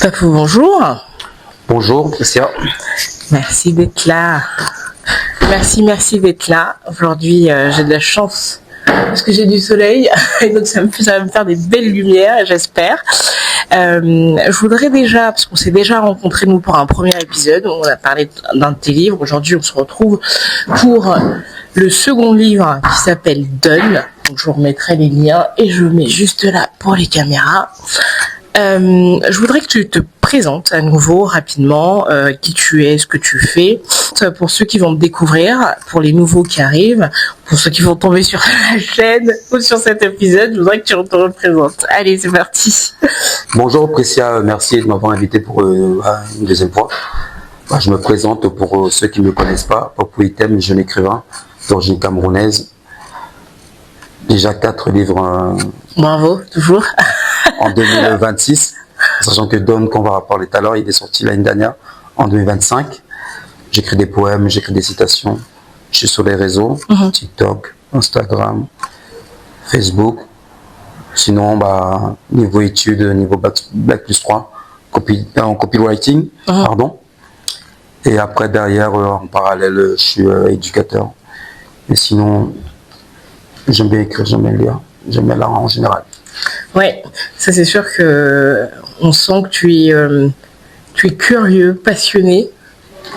Papou, bonjour. Bonjour, Christian. Merci d'être là. Merci d'être là. Aujourd'hui, j'ai de la chance parce que j'ai du soleil et donc ça va me faire des belles lumières, j'espère. Je voudrais déjà, parce qu'on s'est déjà rencontrés nous pour un premier épisode, où on a parlé d'un de tes livres. Aujourd'hui, on se retrouve pour le second livre qui s'appelle Donne. Donc, je vous remettrai les liens et je mets juste là pour les caméras. Je voudrais que tu te présentes à nouveau rapidement qui tu es, ce que tu fais, pour ceux qui vont te découvrir, pour les nouveaux qui arrivent, pour ceux qui vont tomber sur la chaîne ou sur cet épisode. Je voudrais que tu te représentes. Allez, c'est parti. Bonjour Priscia, merci de m'avoir invité pour une deuxième fois. Je me présente pour ceux qui ne me connaissent pas. Papou Item, jeune écrivain d'origine camerounaise. Déjà 4 livres Bravo, toujours. En 2026, sachant que Donne, qu'on va parler tout à l'heure, il est sorti l'année dernière, en 2025. J'écris des poèmes, j'écris des citations. Je suis sur les réseaux, TikTok, Instagram, Facebook. Sinon, niveau études, niveau Bac plus 3, en copywriting, pardon. Et après, derrière, en parallèle, je suis éducateur. Et sinon, j'aime bien écrire, j'aime bien lire, j'aime bien l'art en général. Ouais, ça c'est sûr que on sent que tu es curieux, passionné.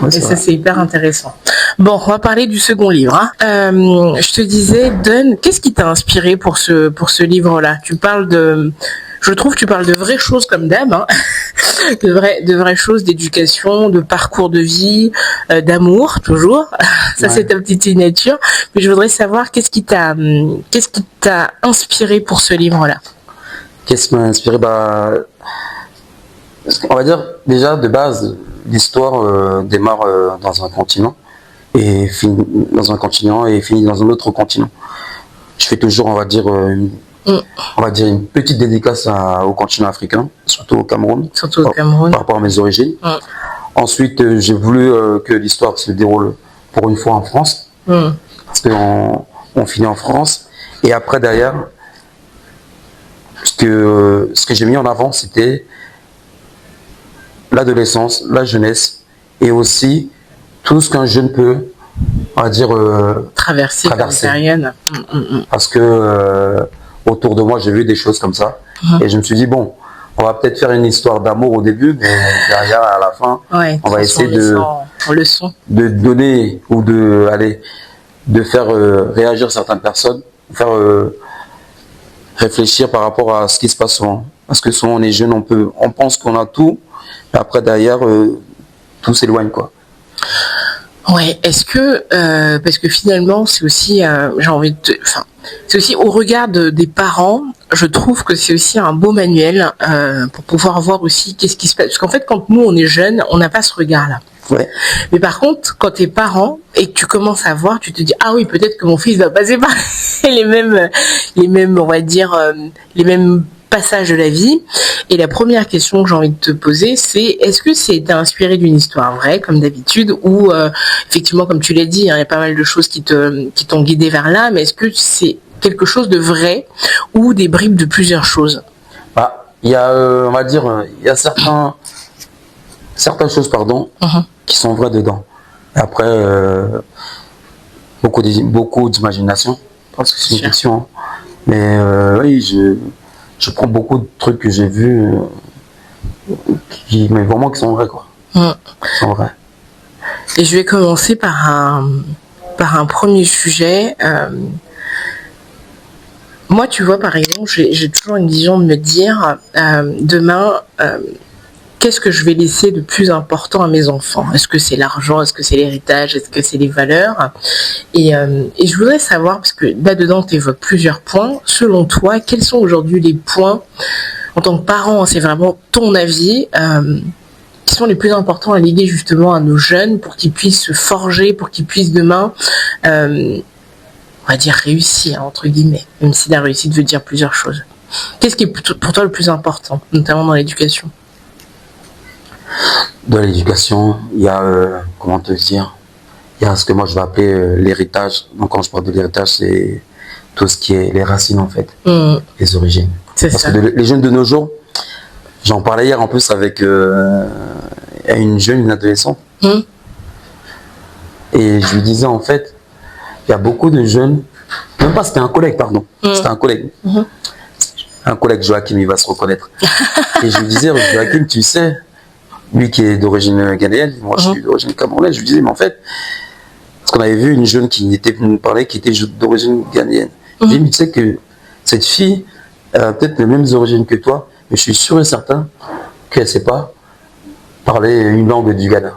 Ouais, et ça c'est hyper intéressant. Bon, on va parler du second livre. Je te disais, Donne, qu'est-ce qui t'a inspiré pour ce livre-là? Je trouve que tu parles de vraies choses comme d'hab, de vraies choses, d'éducation, de parcours de vie, d'amour toujours. Ça c'est ta petite signature. Mais je voudrais savoir qu'est-ce qui t'a inspiré pour ce livre-là. Qu'est-ce qui m'a inspiré? On va dire déjà de base, l'histoire démarre dans un continent et finit dans un continent et finit dans un autre continent. Je fais toujours, on va dire une petite dédicace au continent africain, surtout au Cameroun. Par rapport à mes origines. Ensuite, j'ai voulu que l'histoire se déroule pour une fois en France, parce qu'on finit en France. Et après, derrière, ce que j'ai mis en avant, c'était l'adolescence, la jeunesse, et aussi tout ce qu'un jeune peut, on va dire, traverser. Parce que autour de moi, j'ai vu des choses comme ça, et je me suis dit, bon, on va peut-être faire une histoire d'amour au début, mais derrière, à la fin, on va essayer de donner ou de faire réagir certaines personnes, faire réfléchir par rapport à ce qui se passe souvent. Parce que souvent, on est jeune, on pense qu'on a tout, mais après, derrière, tout s'éloigne, quoi. Ouais, est-ce que, parce que finalement, c'est aussi, c'est aussi au regard des parents, je trouve que c'est aussi un beau manuel pour pouvoir voir aussi qu'est-ce qui se passe. Parce qu'en fait, quand nous, on est jeunes, on n'a pas ce regard-là. Ouais. Mais par contre, quand t'es parent et que tu commences à voir, tu te dis, ah oui, peut-être que mon fils va passer par les mêmes, on va dire, les mêmes passages de la vie. Et la première question que j'ai envie de te poser, c'est est-ce que c'est inspiré d'une histoire vraie, comme d'habitude, ou effectivement, comme tu l'as dit, il y a pas mal de choses qui t'ont guidé vers là, mais est-ce que c'est quelque chose de vrai ou des bribes de plusieurs choses? Il y a, on va dire, il y a certaines choses, qui sont vraies dedans. Et après, beaucoup d'imagination, parce que c'est une fiction. Mais oui, je prends beaucoup de trucs que j'ai vus qui sont vrais, quoi. Qui sont vrais. Et je vais commencer par un premier sujet. Moi, tu vois, par exemple, j'ai toujours une vision de me dire, demain, qu'est-ce que je vais laisser de plus important à mes enfants? Est-ce que c'est l'argent? Est-ce que c'est l'héritage? Est-ce que c'est les valeurs? Et je voudrais savoir, parce que là-dedans, tu évoques plusieurs points. Selon toi, quels sont aujourd'hui les points, en tant que parent, c'est vraiment ton avis, qui sont les plus importants à léguer justement à nos jeunes pour qu'ils puissent se forger, pour qu'ils puissent demain, on va dire réussir, entre guillemets, même si la réussite veut dire plusieurs choses. Qu'est-ce qui est pour toi le plus important, notamment dans l'éducation? Dans l'éducation, il y a, comment te dire, il y a ce que moi je vais appeler l'héritage. Donc quand je parle de l'héritage, c'est tout ce qui est les racines en fait, les origines. Parce que les jeunes de nos jours, J'en parlais hier en plus avec une adolescente. Et je lui disais en fait, il y a beaucoup de jeunes, même pas, c'était un collègue, pardon. C'était un collègue. Un collègue, Joachim, il va se reconnaître. Et je lui disais, Joachim, tu sais, lui qui est d'origine ghanéenne, moi je suis d'origine camerounaise, je lui disais, mais en fait, parce qu'on avait vu une jeune qui était venue nous parler, qui était d'origine ghanéenne. Je lui dis, mais tu sais que cette fille, elle a peut-être les mêmes origines que toi, mais je suis sûr et certain qu'elle ne sait pas parler une langue du Ghana.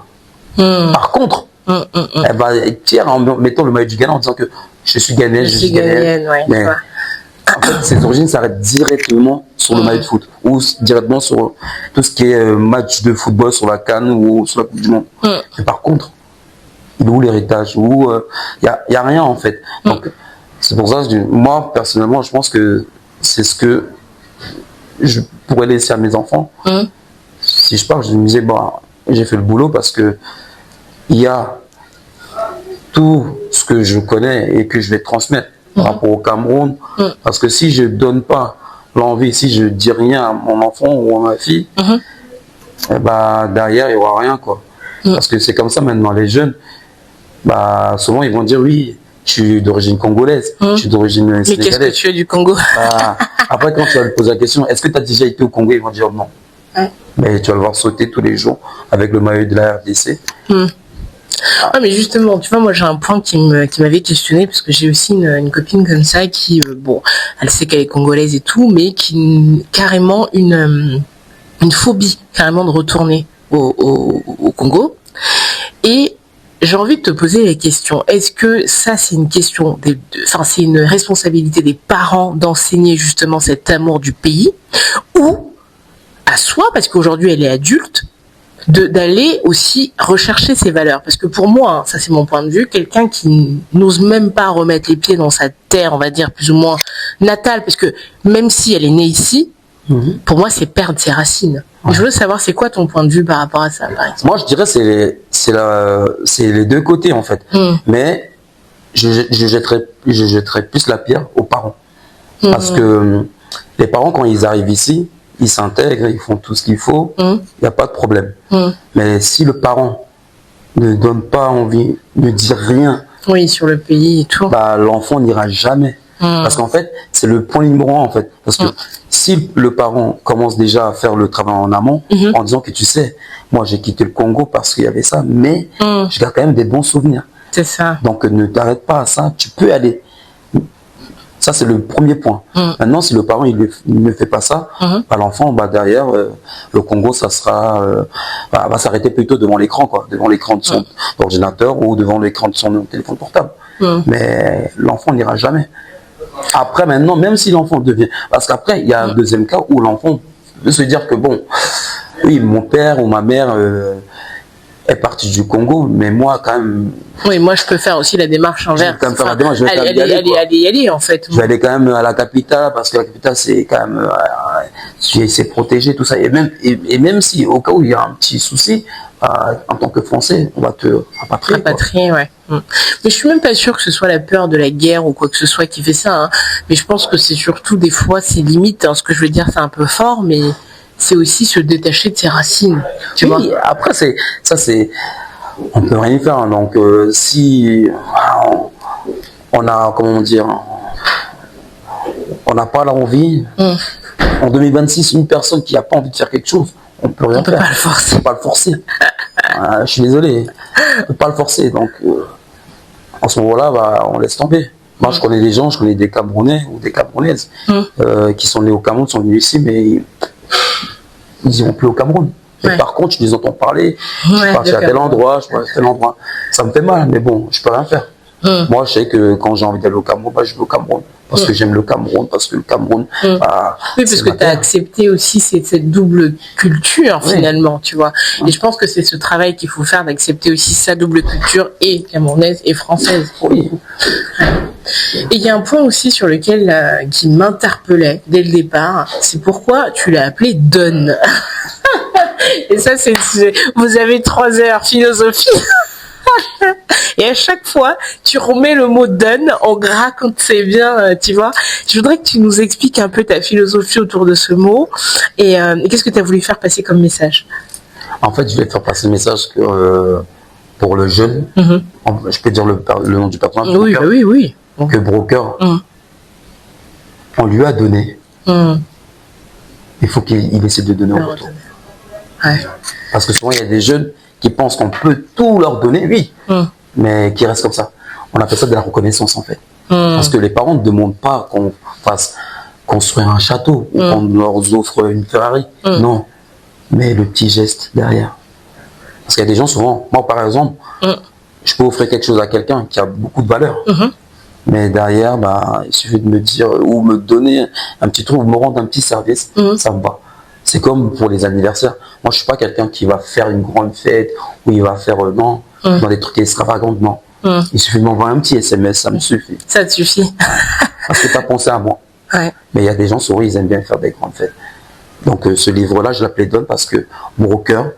Par contre, elle va être fière en mettant le maillot du Ghana en disant que je suis ghanéenne, je suis ghanéenne. Ouais, mais en fait, ses origines s'arrêtent directement sur le maillot de foot ou directement sur tout ce qui est match de football sur la CAN ou sur la Coupe du Monde. Mais par contre, il est où l'héritage? Il n'y a rien en fait. Donc, c'est pour ça que moi, personnellement, je pense que c'est ce que je pourrais laisser à mes enfants. Si je pars, je me disais, bon, j'ai fait le boulot parce que il y a tout ce que je connais et que je vais transmettre par rapport au Cameroun. Parce que si je ne donne pas l'envie, si je ne dis rien à mon enfant ou à ma fille, eh ben, derrière, il n'y aura rien, quoi. Parce que c'est comme ça maintenant, les jeunes, bah, souvent ils vont dire oui, je suis d'origine congolaise, je suis d'origine sénégalaise. Mais qu'est-ce que tu es du Congo? Après, quand tu vas lui poser la question, est-ce que tu as déjà été au Congo? Ils vont dire non. Mais tu vas le voir sauter tous les jours avec le maillot de la RDC. Ah, mais justement, tu vois, moi j'ai un point qui m'avait questionné parce que j'ai aussi une copine comme ça qui, bon, elle sait qu'elle est congolaise et tout, mais qui carrément une phobie carrément de retourner au Congo. Et j'ai envie de te poser la question, est-ce que ça c'est une question, c'est une responsabilité des parents d'enseigner justement cet amour du pays, ou à soi, parce qu'aujourd'hui elle est adulte, d'aller aussi rechercher ses valeurs? Parce que pour moi, ça c'est mon point de vue, quelqu'un qui n'ose même pas remettre les pieds dans sa terre, on va dire plus ou moins natale, parce que même si elle est née ici, pour moi c'est perdre ses racines. Je veux savoir, c'est quoi ton point de vue par rapport à ça, par exemple? Moi, je dirais c'est les deux côtés en fait. Mais je jetterais plus la pierre aux parents. Parce que les parents, quand ils arrivent ici, ils s'intègrent, ils font tout ce qu'il faut, il n'y a pas de problème. Mais si le parent ne donne pas envie, ne dit rien, sur le pays et tout, bah, l'enfant n'ira jamais. Parce qu'en fait, c'est le point numéro 1 en fait. Parce que si le parent commence déjà à faire le travail en amont, en disant que tu sais, moi j'ai quitté le Congo parce qu'il y avait ça, mais je garde quand même des bons souvenirs. C'est ça. Donc ne t'arrête pas à ça, tu peux aller. Ça c'est le premier point. Maintenant, si le parent il ne fait pas ça, bah, l'enfant, bah, derrière, le Congo, ça sera, va s'arrêter plutôt devant l'écran, quoi, devant l'écran de son ordinateur ou devant l'écran de son téléphone portable. Mais l'enfant n'ira jamais. Après, maintenant, même si l'enfant devient... Parce qu'après, il y a un deuxième cas où l'enfant peut se dire que, bon, oui, mon père ou ma mère est parti du Congo, mais moi, quand même... Oui, moi, je peux faire aussi la démarche envers... Je vais faire la démarche, je vais y aller, en fait. Je vais aller quand même à la capitale, parce que la capitale, c'est quand même... c'est protégé, tout ça. Et même si, au cas où il y a un petit souci, en tant que Français, on va te rapatrier. Rapatrier, ouais. Mais je suis même pas sûre que ce soit la peur de la guerre ou quoi que ce soit qui fait ça. Hein. Mais je pense que c'est surtout des fois, c'est limite. Hein, ce que je veux dire, c'est un peu fort, mais c'est aussi se détacher de ses racines. Tu vois. Après, on peut rien faire. Hein. Donc, si on a, comment dire, on n'a pas l'envie. En 2026, une personne qui n'a pas envie de faire quelque chose, on peut rien faire. On peut pas le forcer. On peut pas le forcer. Je suis désolé. On peut pas le forcer. Donc, en ce moment-là, bah, on laisse tomber. Moi, je connais des gens, je connais des Camerounais ou des Camerounaises qui sont nés au Cameroun, sont venus ici, mais ils n'iront plus au Cameroun. Et par contre, je les entends parler. Je suis parti à tel endroit, je suis parti à tel endroit. Ça me fait mal, mais bon, je peux rien faire. Moi, je sais que quand j'ai envie d'aller au Cameroun, bah, je vais au Cameroun. Parce que j'aime le Cameroun, parce que le Cameroun... Bah, oui, parce que tu as accepté aussi cette double culture, finalement, tu vois. Et je pense que c'est ce travail qu'il faut faire, d'accepter aussi sa double culture, et camerounaise et française. Oui. Et il y a un point aussi sur lequel qui m'interpellait dès le départ, c'est pourquoi tu l'as appelé Don. Et ça, vous avez 3 heures philosophie. Et à chaque fois, tu remets le mot donne en gras quand c'est bien, tu vois. Je voudrais que tu nous expliques un peu ta philosophie autour de ce mot et qu'est-ce que tu as voulu faire passer comme message? En fait, je vais faire passer le message que pour le jeune, je peux dire le nom du personnage, Oui, Broker, oui. que Broker, on lui a donné. Il faut qu'il essaie de donner en retour. Ouais. Parce que souvent, il y a des jeunes qui pensent qu'on peut tout leur donner, oui, mais qui restent comme ça. On appelle ça de la reconnaissance, en fait. Parce que les parents ne demandent pas qu'on fasse construire un château ou qu'on leur offre une Ferrari. Non. Mais le petit geste derrière. Parce qu'il y a des gens, souvent, moi, par exemple, je peux offrir quelque chose à quelqu'un qui a beaucoup de valeur. Mais derrière, bah, il suffit de me dire ou me donner un petit truc ou me rendre un petit service, ça me va. C'est comme pour les anniversaires. Moi, je suis pas quelqu'un qui va faire une grande fête ou il va faire non, dans des trucs extravagants, non. Il suffit de m'envoyer un petit SMS, ça me suffit. Ça te suffit. Parce que tu as pensé à moi. Ouais. Mais il y a des gens, souvent, ils aiment bien faire des grandes fêtes. Donc, ce livre-là, je l'appelais Donne parce que Broker,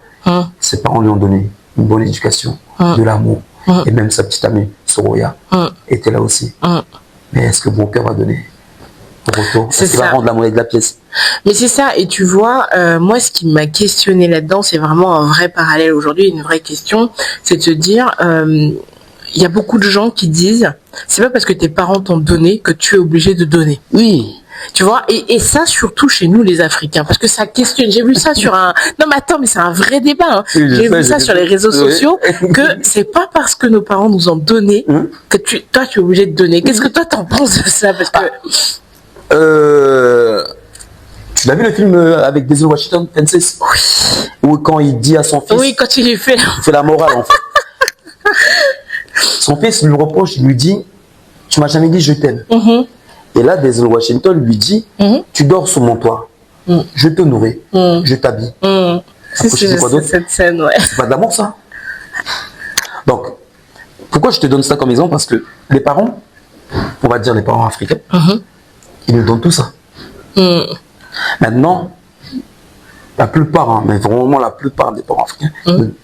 ses parents lui ont donné une bonne éducation, de l'amour. Et même sa petite amie, Soroya, était là aussi. Mais est-ce que Broker va donner au retour? Est-ce qu'il va rendre la monnaie de la pièce? Mais c'est ça, et tu vois, moi ce qui m'a questionné là-dedans, c'est vraiment un vrai parallèle aujourd'hui, une vraie question, c'est de se dire, il y a beaucoup de gens qui disent, c'est pas parce que tes parents t'ont donné que tu es obligé de donner. Oui. Tu vois, et ça surtout chez nous les Africains, parce que ça questionne. J'ai vu ça sur un. Non mais attends, mais c'est un vrai débat. Hein. Oui, j'ai vu ça sur les réseaux sociaux que c'est pas parce que nos parents nous ont donné que toi tu es obligé de donner. Qu'est-ce que toi t'en penses de ça? Parce que tu as vu le film avec Denzel Washington, Fences? oui. Où quand il dit à son fils. Oui, quand il fait la morale en fait. Son fils lui reproche, il lui dit, tu m'as jamais dit je t'aime. Et là, Denzel Washington lui dit, tu dors sous mon toit, je te nourris, je t'habille. C'est cette scène, ouais. C'est pas de l'amour, ça. Donc, pourquoi je te donne ça comme exemple? Parce que les parents, on va dire les parents africains, ils nous donnent tout ça. Maintenant, la plupart, mais vraiment la plupart des parents africains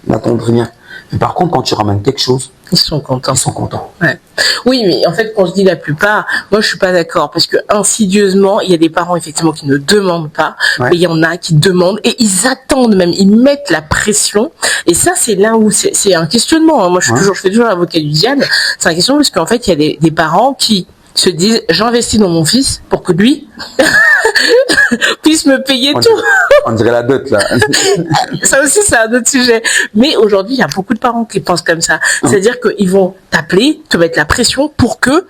n'attendent rien. Mais par contre, quand tu ramènes quelque chose, ils sont contents. Ils sont contents. Ouais. Oui, mais en fait, quand je dis la plupart, moi, je suis pas d'accord parce que insidieusement, il y a des parents effectivement qui ne demandent pas, mais il y en a qui demandent et ils attendent même, ils mettent la pression. Et ça, c'est là où c'est un questionnement. Hein. Moi, je fais toujours l'avocat du diable. C'est un questionnement parce qu'en fait, il y a des parents qui se disent, j'investis dans mon fils pour que lui puisse me payer tout. On dirait la dot, là. Ça aussi, c'est un autre sujet. Mais aujourd'hui, il y a beaucoup de parents qui pensent comme ça. C'est-à-dire qu'ils vont t'appeler, te mettre la pression pour que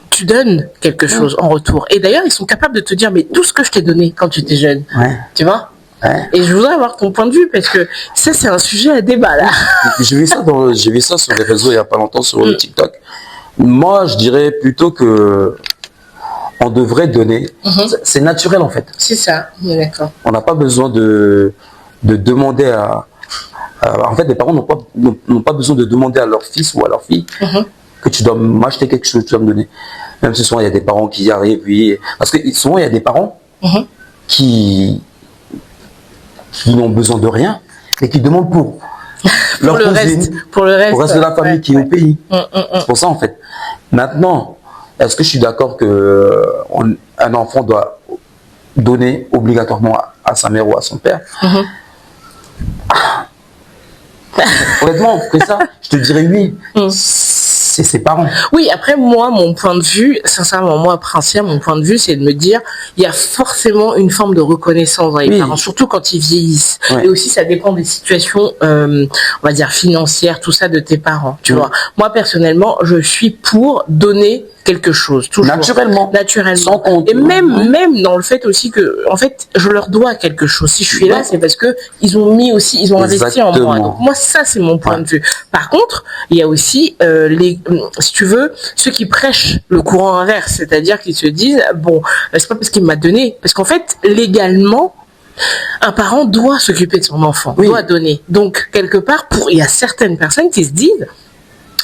tu donnes quelque chose en retour. Et d'ailleurs, ils sont capables de te dire, mais tout ce que je t'ai donné quand tu étais jeune, tu vois? Et je voudrais avoir ton point de vue parce que ça, c'est un sujet à débat, là. J'ai vu ça sur les réseaux il n'y a pas longtemps, sur le TikTok. Moi, je dirais plutôt que on devrait donner. C'est naturel, en fait. C'est ça, d'accord. On n'a pas besoin de demander en fait, les parents n'ont pas besoin de demander à leur fils ou à leur fille que tu dois m'acheter quelque chose, tu dois me donner. Même si souvent, il y a des parents qui y arrivent, oui. Parce que souvent, il y a des parents qui n'ont besoin de rien et qui demandent pour leur cousine, pour le reste de la famille qui est au pays. C'est pour ça, en fait. Maintenant, est-ce que je suis d'accord qu'un enfant doit donner obligatoirement à sa mère ou à son père? Honnêtement, après ça, je te dirais oui. C'est ses parents. Oui, après moi, mon point de vue, sincèrement, moi, principal, mon point de vue, c'est de me dire, il y a forcément une forme de reconnaissance dans les parents, surtout quand ils vieillissent. Et aussi, ça dépend des situations, on va dire financières, tout ça de tes parents. Tu vois. Moi, personnellement, je suis pour donner quelque chose, toujours. Naturellement. Sans compte. Et même dans le fait aussi que, en fait, je leur dois quelque chose. Si je suis là, c'est parce que ils ont investi en moi. Donc, moi, ça, c'est mon point de vue. Par contre, il y a aussi, si tu veux, ceux qui prêchent le courant inverse, c'est-à-dire qu'ils se disent, bon, c'est pas parce qu'il m'a donné, parce qu'en fait, légalement, un parent doit s'occuper de son enfant, doit donner. Donc, quelque part, il y a certaines personnes qui se disent,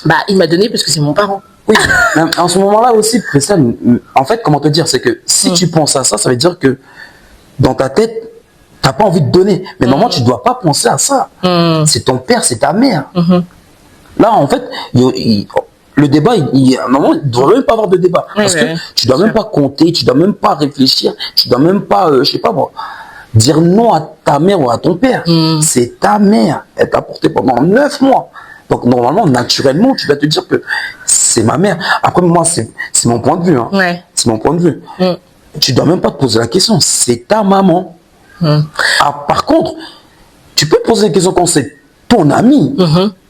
bah, il m'a donné parce que c'est mon parent. Oui, en ce moment-là aussi, ça, en fait, comment te dire, c'est que si tu penses à ça, ça veut dire que dans ta tête, tu n'as pas envie de donner. Mais normalement, tu ne dois pas penser à ça. C'est ton père, c'est ta mère. Là, en fait, le débat, à un moment, il ne doit même pas avoir de débat. Parce que tu ne dois même pas compter, tu ne dois même pas réfléchir, tu ne dois même pas, je sais pas moi, dire non à ta mère ou à ton père. C'est ta mère. Elle t'a porté pendant 9 mois. Donc, normalement, naturellement, tu vas te dire que c'est ma mère. Après, moi, c'est mon point de vue. Hein. C'est mon point de vue. Tu ne dois même pas te poser la question. C'est ta maman. Ah, par contre, tu peux te poser la question quand c'est ton ami.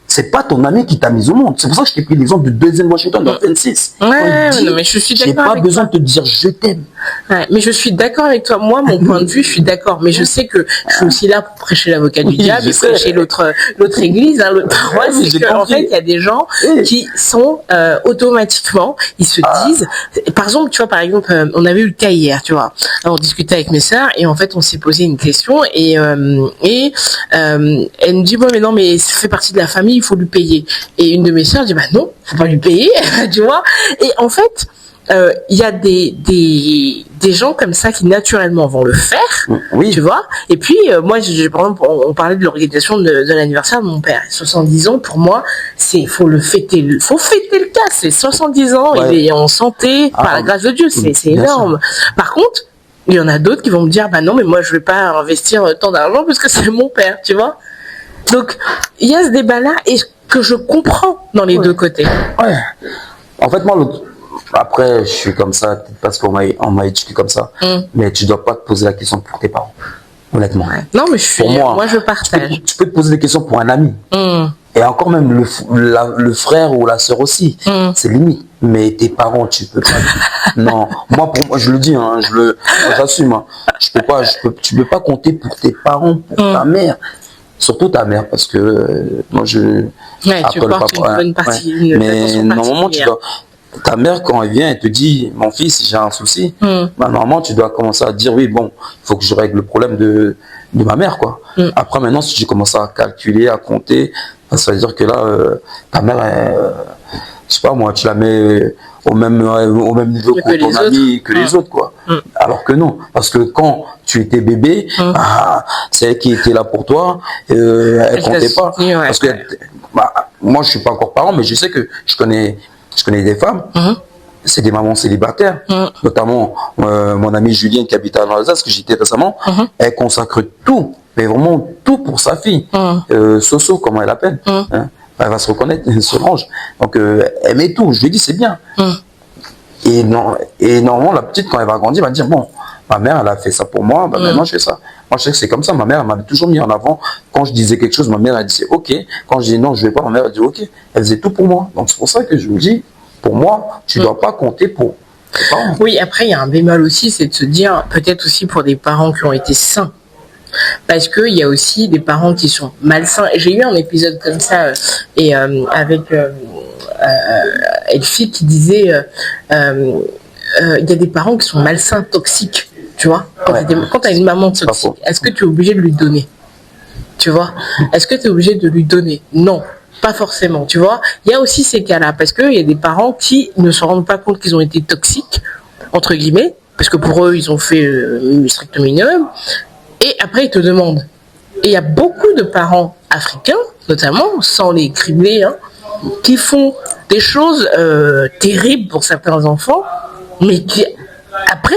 C'est pas ton ami qui t'a mis au monde. C'est pour ça que je t'ai pris l'exemple de Denzel Washington dans 26. Non, mais je suis d'accord. J'ai pas besoin de te dire je t'aime. Mais je suis d'accord avec toi. Moi, mon point de vue, je suis d'accord. Mais je sais que je suis aussi là pour prêcher l'avocat du diable, prêcher l'autre église, hein, l'autre paroisse. En fait, il y a des gens qui sont automatiquement, ils se disent, par exemple, tu vois, on avait eu le cas hier, tu vois. Alors, on discutait avec mes sœurs et en fait, on s'est posé une question et elle me dit, bon, mais non, mais ça fait partie de la famille, il faut lui payer. Et une de mes sœurs dit, bah non, faut pas lui payer, tu vois. Et en fait, il y a des gens comme ça qui naturellement vont le faire, tu vois. Et puis moi, par exemple, on parlait de l'organisation de l'anniversaire de mon père. 70 ans, pour moi, faut fêter le cas. C'est 70 ans, il est en santé, par la grâce de Dieu, c'est énorme. Par contre, il y en a d'autres qui vont me dire, bah non, mais moi je vais pas investir tant d'argent parce que c'est mon père, tu vois. Donc il y a ce débat-là et que je comprends dans les deux côtés. En fait, moi, après, je suis comme ça parce qu'on m'a éduqué comme ça. Mais tu dois pas te poser la question pour tes parents, honnêtement. Non, mais moi, je partage. Tu peux te poser des questions pour un ami. Et encore même le frère ou la sœur aussi. C'est limite. Mais tes parents, tu peux pas. Non, moi, je le dis, hein, j'assume. Hein. Tu peux pas compter pour tes parents, pour ta mère. Surtout ta mère, parce que moi, tu portes une bonne partie. Mais normalement, ta mère, quand elle vient, elle te dit, mon fils, j'ai un souci. Bah, normalement, tu dois commencer à dire, oui, bon, il faut que je règle le problème de ma mère, quoi. Après, maintenant, si tu commences à calculer, à compter, ça veut dire que là, ta mère, je sais pas moi, tu la mets au même niveau que ton ami, que les autres, quoi. Alors que non, parce que quand tu étais bébé, c'est elle qui était là pour toi, elle comptait pas. Parce que moi, je suis pas encore parent, mais je sais que je connais des femmes, c'est des mamans célibataires, notamment mon amie Julienne qui habite à Alsace, que j'étais récemment, elle consacre tout, mais vraiment tout pour sa fille. Soso, comment elle l'appelle, hein, elle va se reconnaître, Solange. Donc elle met tout, je lui dis c'est bien. Et normalement la petite, quand elle va grandir, elle va dire bon, ma mère elle a fait ça pour moi, maintenant je fais ça. Moi je sais que c'est comme ça, ma mère elle m'avait toujours mis en avant. Quand je disais quelque chose, ma mère elle disait ok. Quand je disais non, je vais pas, ma mère elle disait ok. Elle faisait tout pour moi. Donc c'est pour ça que je vous dis, pour moi, tu dois pas compter pour tes parents. Oui, après il y a un bémol aussi, c'est de se dire, peut-être aussi pour des parents qui ont été sains. Parce qu'il y a aussi des parents qui sont malsains. J'ai eu un épisode comme ça avec Elfie qui disait il y a des parents qui sont malsains, toxiques. Tu vois, quand tu as une maman toxique, est-ce que tu es obligé de lui donner? Tu vois, est-ce que tu es obligé de lui donner? Non, pas forcément. Tu vois, il y a aussi ces cas-là parce qu'il y a des parents qui ne se rendent pas compte qu'ils ont été toxiques, entre guillemets, parce que pour eux, ils ont fait strict minimum. Et après, ils te demandent. Et il y a beaucoup de parents africains, notamment, sans les cribler, hein, qui font des choses terribles pour certains enfants, mais qui, après,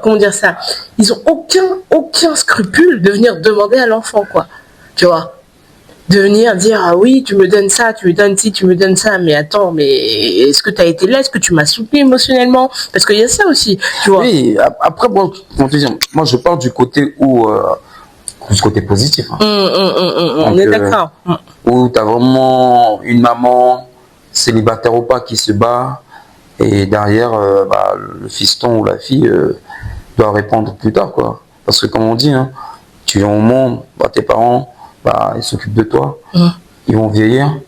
comment dire ça, ils ont aucun scrupule de venir demander à l'enfant, quoi. Tu vois, de venir dire, ah oui, tu me donnes ça, tu me donnes ci, tu me donnes ça, mais attends, mais est-ce que tu as été là, est-ce que tu m'as soutenu émotionnellement? Parce qu'il y a ça aussi, tu vois. Oui, après, bon, moi je parle du côté du côté positif. Hein. On est d'accord. Où tu as vraiment une maman, célibataire ou pas, qui se bat, et derrière, le fiston ou la fille doit répondre plus tard, quoi. Parce que comme on dit, hein, tu viens au monde, tes parents, ils s'occupent de toi, ils vont vieillir,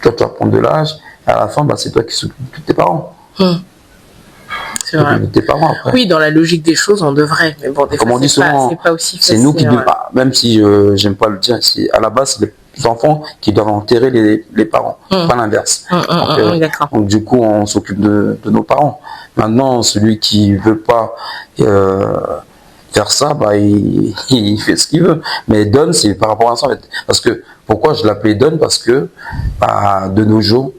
toi tu vas prendre de l'âge, et à la fin, c'est toi qui s'occupes de tes parents. C'est vrai. De tes parents après. Oui, dans la logique des choses, on devrait, mais bon, des comme fois, on dit souvent, c'est pas aussi facile. C'est nous qui devons, même si j'aime pas le dire, à la base, c'est les enfants qui doivent enterrer les parents, pas l'inverse. Donc du coup, on s'occupe de nos parents. Maintenant, celui qui veut pas faire faire ça, bah, il fait ce qu'il veut. Mais Don, c'est par rapport à ça, en fait. Parce que, pourquoi je l'appelais Don? Parce que, bah, de nos jours,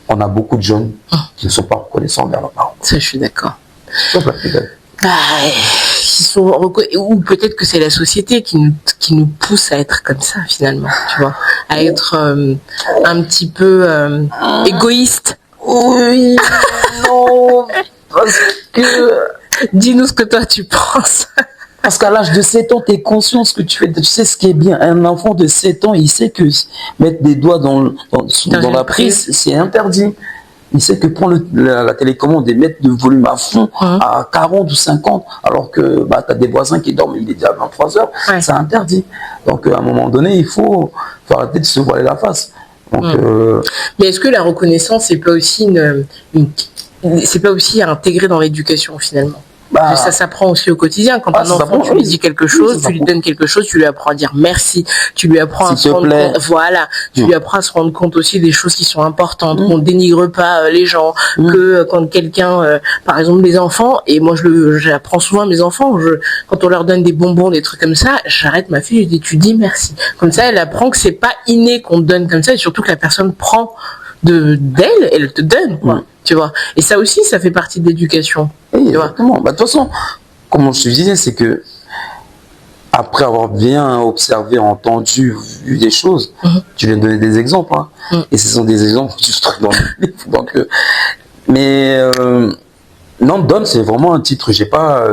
on a beaucoup de jeunes qui ne sont pas reconnaissants envers leurs parents. Ça, je suis d'accord. Pourquoi je l'appelais Don? Ou peut-être que c'est la société qui nous pousse à être comme ça, finalement, tu vois, à être un petit peu égoïste. Oui, non, parce que... Dis-nous ce que toi tu penses. Parce qu'à l'âge de 7 ans, tu es conscient de ce que tu fais, tu sais ce qui est bien. Un enfant de 7 ans, il sait que mettre des doigts dans la prise, c'est interdit. Il sait que prendre la télécommande et mettre le volume à fond, à 40 ou 50, alors que bah, tu as des voisins qui dorment, il est déjà 23 heures, c'est interdit. Donc à un moment donné, il faut arrêter de se voiler la face. Donc, mais est-ce que la reconnaissance, c'est pas aussi c'est pas aussi à intégrer dans l'éducation finalement? Bah, ça s'apprend aussi au quotidien. Quand un enfant, tu lui dis quelque chose, tu lui donnes quelque chose, tu lui apprends à dire merci, tu lui apprends à se rendre compte, voilà, tu lui apprends à se rendre compte aussi des choses qui sont importantes, qu'on ne dénigre pas les gens, que quand quelqu'un, par exemple les enfants, et moi j'apprends souvent à mes enfants, quand on leur donne des bonbons, des trucs comme ça, j'arrête ma fille, je dis tu dis merci. Comme ça, elle apprend que c'est pas inné qu'on te donne comme ça, et surtout que la personne prend d'elle, elle te donne, quoi. Tu vois. Et ça aussi, ça fait partie de l'éducation. Exactement. Bah, de toute façon, comme je te disais, c'est que après avoir bien observé, entendu, vu des choses, tu viens de donner des exemples. Et ce sont des exemples que tu trouves dans le livre. Donc, non, Don, c'est vraiment un titre. J'ai pas.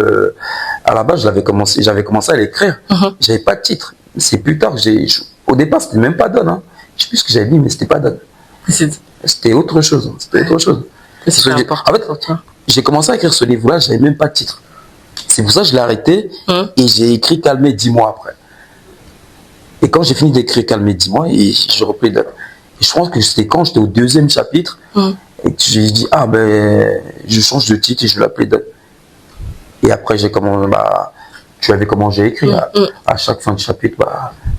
À la base, j'avais commencé à l'écrire. J'avais pas de titre. C'est plus tard. Au départ, c'était même pas Don. Je sais plus ce que j'avais dit, mais c'était pas Don. C'était autre chose. C'est important. En fait, j'ai commencé à écrire ce livre-là, j'avais même pas de titre. C'est pour ça que je l'ai arrêté et j'ai écrit Calmer 10 mois après. Et quand j'ai fini d'écrire Calmer 10 mois, et je repris et je pense que c'était quand j'étais au 2e chapitre et que j'ai dit je change de titre et je l'appelais Don. Et après j'ai commencé, tu avais comment j'ai écrit à chaque fin de chapitre,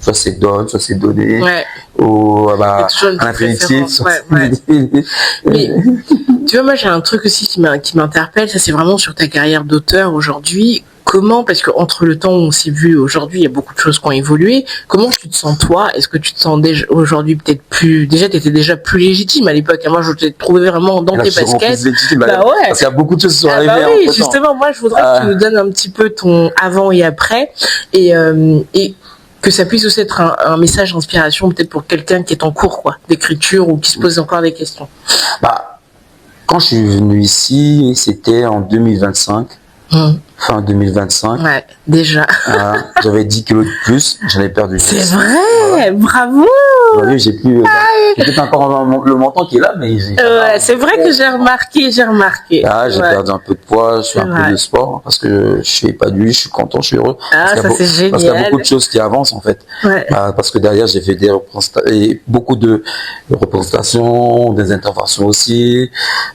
soit c'est Don, soit c'est donné, ou à l'infinitif. Mais tu vois, moi j'ai un truc aussi qui m'interpelle, ça c'est vraiment sur ta carrière d'auteur aujourd'hui. Comment, parce qu'entre le temps où on s'est vu aujourd'hui, il y a beaucoup de choses qui ont évolué. Comment tu te sens toi? Est-ce que tu te sens déjà aujourd'hui peut-être plus... Déjà, tu étais déjà plus légitime à l'époque. Moi, je t'ai trouvé vraiment dans tes baskets. Parce qu'il y a beaucoup de choses qui sont arrivées. Oui, justement, moi, je voudrais que tu nous donnes un petit peu ton avant et après. Et que ça puisse aussi être un message d'inspiration peut-être pour quelqu'un qui est en cours d'écriture ou qui se pose encore des questions. Quand je suis venu ici, c'était en 2025. Fin 2025. Ouais, déjà. J'avais 10 kilos de plus, j'en ai perdu. C'est vrai, bravo. J'ai plus. J'ai peut-être encore le menton qui est là, mais c'est vrai que j'ai remarqué. J'ai perdu un peu de poids, je fais un peu de sport parce que je suis épanoui, je suis content, je suis heureux. C'est génial. Parce qu'il y a beaucoup de choses qui avancent en fait. Parce que derrière j'ai fait beaucoup de représentations, des interventions aussi.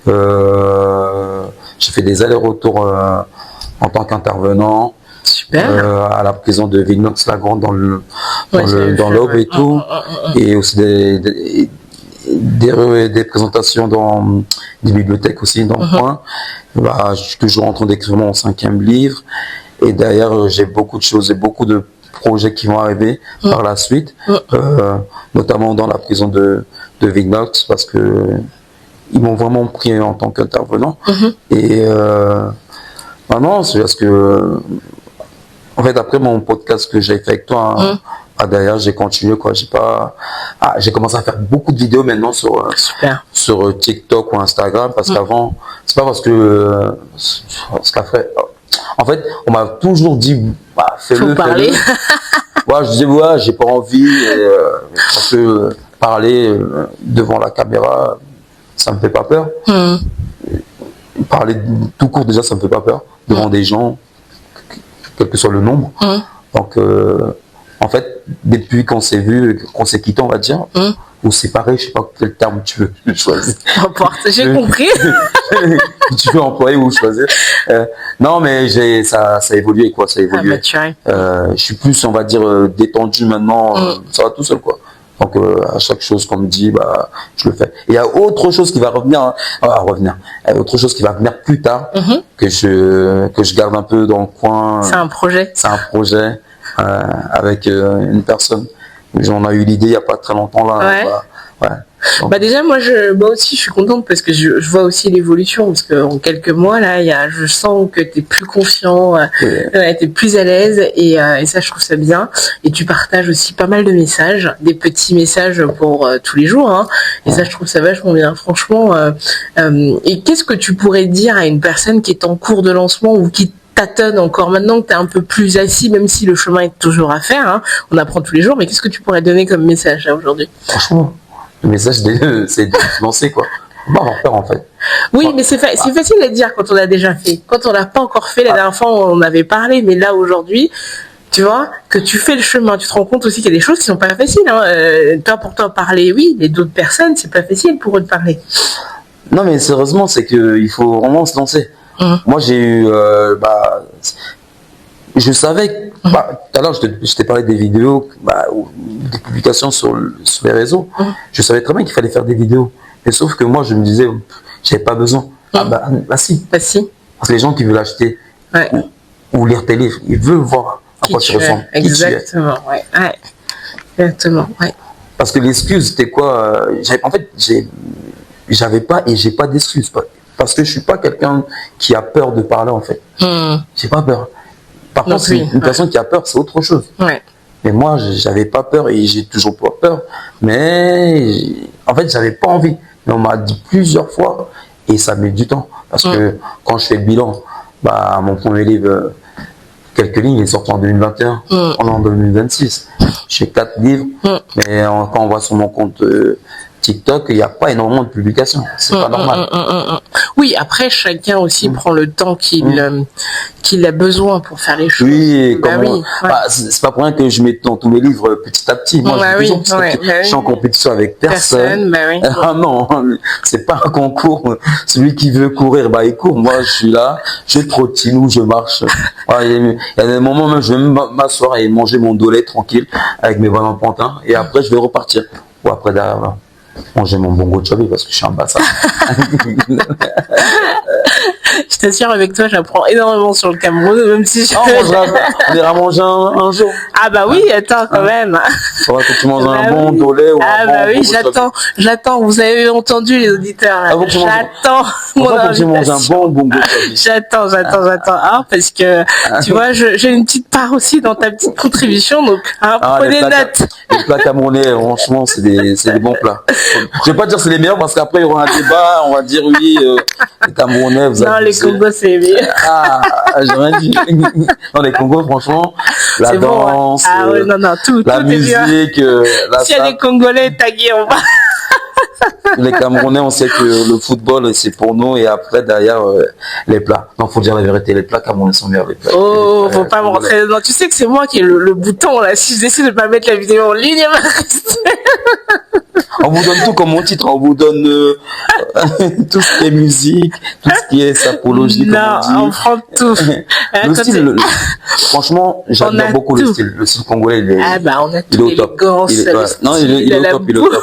J'ai fait des allers-retours en tant qu'intervenant. Super. À la prison de Villeneuve-la-Grande dans l'Aube et tout. Et aussi des présentations dans des bibliothèques aussi dans le coin. Je suis toujours en train d'écrire mon 5e livre. Et derrière, j'ai beaucoup de choses et beaucoup de projets qui vont arriver par la suite. Notamment dans la prison de Villeneuve parce que ils m'ont vraiment pris en tant qu'intervenant. Et maintenant, c'est parce que en fait, après mon podcast que j'ai fait avec toi, derrière, j'ai continué, j'ai commencé à faire beaucoup de vidéos maintenant sur TikTok ou Instagram, parce qu'avant, c'est pas parce que, en fait, on m'a toujours dit, fais-le. Je disais, j'ai pas envie, parce que parler devant la caméra, ça me fait pas peur. Parler tout court, déjà, ça me fait pas peur, devant des gens, quel que soit le nombre. Donc, en fait, depuis qu'on s'est vu, qu'on s'est quitté, on va dire, ou séparé, je sais pas quel terme tu veux choisir. N'importe, j'ai compris. Tu veux employer ou choisir. Non, mais ça a évolué, ça a évolué. Je suis plus, on va dire, détendu maintenant, ça va tout seul, Donc à chaque chose qu'on me dit, bah je le fais. Et il y a autre chose qui va revenir, hein. Il y a autre chose qui va venir plus tard que je garde un peu dans le coin. C'est un projet. C'est un projet avec une personne. J'en ai eu l'idée il y a pas très longtemps là. Ouais. Voilà. Ouais. Donc, Bah déjà moi aussi je suis contente parce que je vois aussi l'évolution parce que en quelques mois là je sens que t'es plus confiant, t'es plus à l'aise et ça je trouve ça bien et tu partages aussi pas mal de messages, des petits messages pour tous les jours hein, et ça je trouve ça vachement bien franchement et qu'est-ce que tu pourrais dire à une personne qui est en cours de lancement ou qui tâtonne encore maintenant que tu es un peu plus assis, même si le chemin est toujours à faire, hein, on apprend tous les jours, mais qu'est-ce que tu pourrais donner comme message là, aujourd'hui? franchement, le message c'est de se lancer quoi. Faut pas avoir peur en fait. Oui, mais c'est facile à dire quand on a déjà fait. Quand on l'a pas encore fait, la dernière fois on en avait parlé, mais là aujourd'hui, tu vois, que tu fais le chemin, tu te rends compte aussi qu'il y a des choses qui sont pas faciles. Hein. Toi pour toi parler, oui, mais d'autres personnes, c'est pas facile pour eux de parler. Non mais sérieusement, c'est que il faut vraiment se lancer. Moi j'ai eu je savais tout à l'heure je t'ai parlé des vidéos ou des publications sur les réseaux. Je savais très bien qu'il fallait faire des vidéos, mais sauf que moi je me disais j'avais pas besoin. Si, parce que les gens qui veulent acheter ou lire tes livres, ils veulent voir à quoi tu ressembles. Exactement, exactement, parce que l'excuse c'était quoi? En fait j'avais pas et j'ai pas d'excuses parce que je suis pas quelqu'un qui a peur de parler en fait. J'ai pas peur. Par contre, une personne qui a peur, c'est autre chose. Mais moi, j'avais pas peur et j'ai toujours pas peur. Mais en fait, j'avais pas envie. Mais on m'a dit plusieurs fois et ça met du temps parce que quand je fais le bilan, mon premier livre, quelques lignes, il est sorti en 2021. On est en 2026. J'ai 4 livres, mais quand on voit sur mon compte TikTok, il n'y a pas énormément de publications. C'est pas normal. Oui, après, chacun aussi prend le temps qu'il a besoin pour faire les choses. Oui, c'est pas pour rien que je mets dans tous mes livres petit à petit. Moi, je suis en compétition avec personne. Ah non, c'est pas un concours. Celui qui veut courir, il court. Moi, je suis là, je trottine ou je marche. Il y a des moments même, je vais m'asseoir et manger mon dolet tranquille avec mes ballons pantins. Et après, je vais repartir. Ou après, derrière, manger mon bongo chubby parce que je suis un bassa. Je t'assure, avec toi, j'apprends énormément sur le Cameroun, même si on ira manger un jour. Ah bah oui, attends quand même. Faudra que tu manges un bon dolé ou un bon oui, j'attends. Vous avez entendu les auditeurs là. J'attends mon invitation. Que tu manges un bon bongo chubby. J'attends. Parce que tu vois, j'ai une petite part aussi dans ta petite contribution, donc prenez note. Les plats camerounais, franchement, c'est des bons plats. Je vais pas dire c'est les meilleurs parce qu'après il y aura un débat, on va dire oui, les Camerounais, vous avez. Non, les Congos c'est mieux. J'ai rien dit. Non, les Congos, franchement, la danse, tout la musique, s'il y a des Congolais tagués, on va. Les Camerounais, on sait que le football c'est pour nous et après derrière les plats. Non, faut dire la vérité, les plats camerounais sont meilleurs. Les plats, faut pas me rentrer dedans. Tu sais que c'est moi qui ai le bouton là. Si je décide de pas mettre la vidéo en ligne, elle va rester. On vous donne tout comme mon titre, on vous donne tout ce qui est musique, tout ce qui est sapologie. Non, on prend tout. Le style, franchement, j'adore beaucoup le style. Le style congolais, il on a tout l'élégance. Il est au top.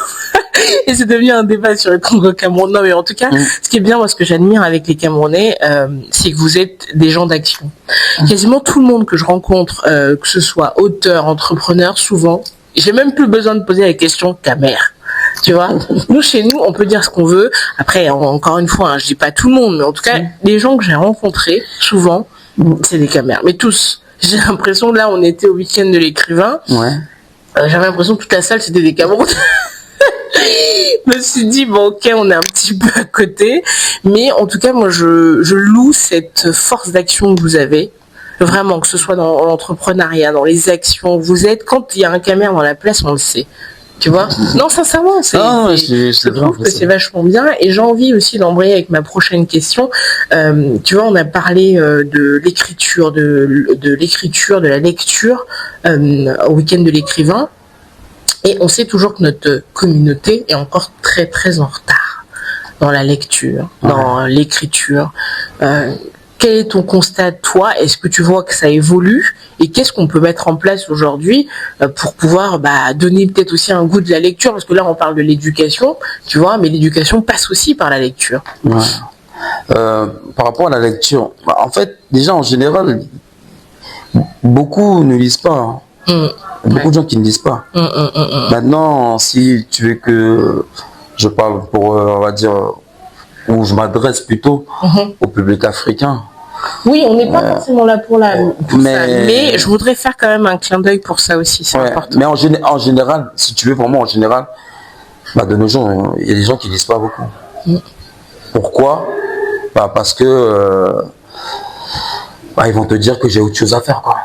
Et c'est devenu un débat sur le Congo-Cameroun. Non, mais en tout cas, ce qui est bien, moi, ce que j'admire avec les Camerounais, c'est que vous êtes des gens d'action. Quasiment tout le monde que je rencontre, que ce soit auteur, entrepreneur, souvent, j'ai même plus besoin de poser la question Camer. Tu vois, nous, chez nous, on peut dire ce qu'on veut. Après, encore une fois, je dis pas tout le monde, mais en tout cas, les gens que j'ai rencontrés, souvent, c'est des Camers. Mais tous. J'ai l'impression, là, on était au week-end de l'écrivain. J'avais l'impression que toute la salle, c'était des Camerounais. Je me suis dit, ok, on est un petit peu à côté. Mais en tout cas, moi, je loue cette force d'action que vous avez. Vraiment, que ce soit dans l'entrepreneuriat, dans les actions. Vous êtes, quand il y a un Camer dans la place, on le sait. Tu vois? Non, sincèrement, je trouve que c'est vachement bien. Et j'ai envie aussi d'embrayer avec ma prochaine question. Tu vois, on a parlé de l'écriture, de la lecture au week-end de l'écrivain. Et on sait toujours que notre communauté est encore très, très en retard dans la lecture, dans l'écriture. Quel est ton constat, toi? Est-ce que tu vois que ça évolue? et qu'est-ce qu'on peut mettre en place aujourd'hui pour pouvoir donner peut-être aussi un goût de la lecture, parce que là on parle de l'éducation, tu vois, mais l'éducation passe aussi par la lecture. Ouais. Par rapport à la lecture, en fait, déjà en général, beaucoup ne lisent pas. Beaucoup de gens qui ne lisent pas. Maintenant, si tu veux que je parle pour, on va dire, où je m'adresse plutôt au public africain. Oui, on n'est pas forcément là pour ça, mais je voudrais faire quand même un clin d'œil pour ça aussi, c'est important. Mais en général, si tu veux vraiment en général, de nos jours, il y a des gens qui ne lisent pas beaucoup. Pourquoi? Parce que ils vont te dire que j'ai autre chose à faire, quoi.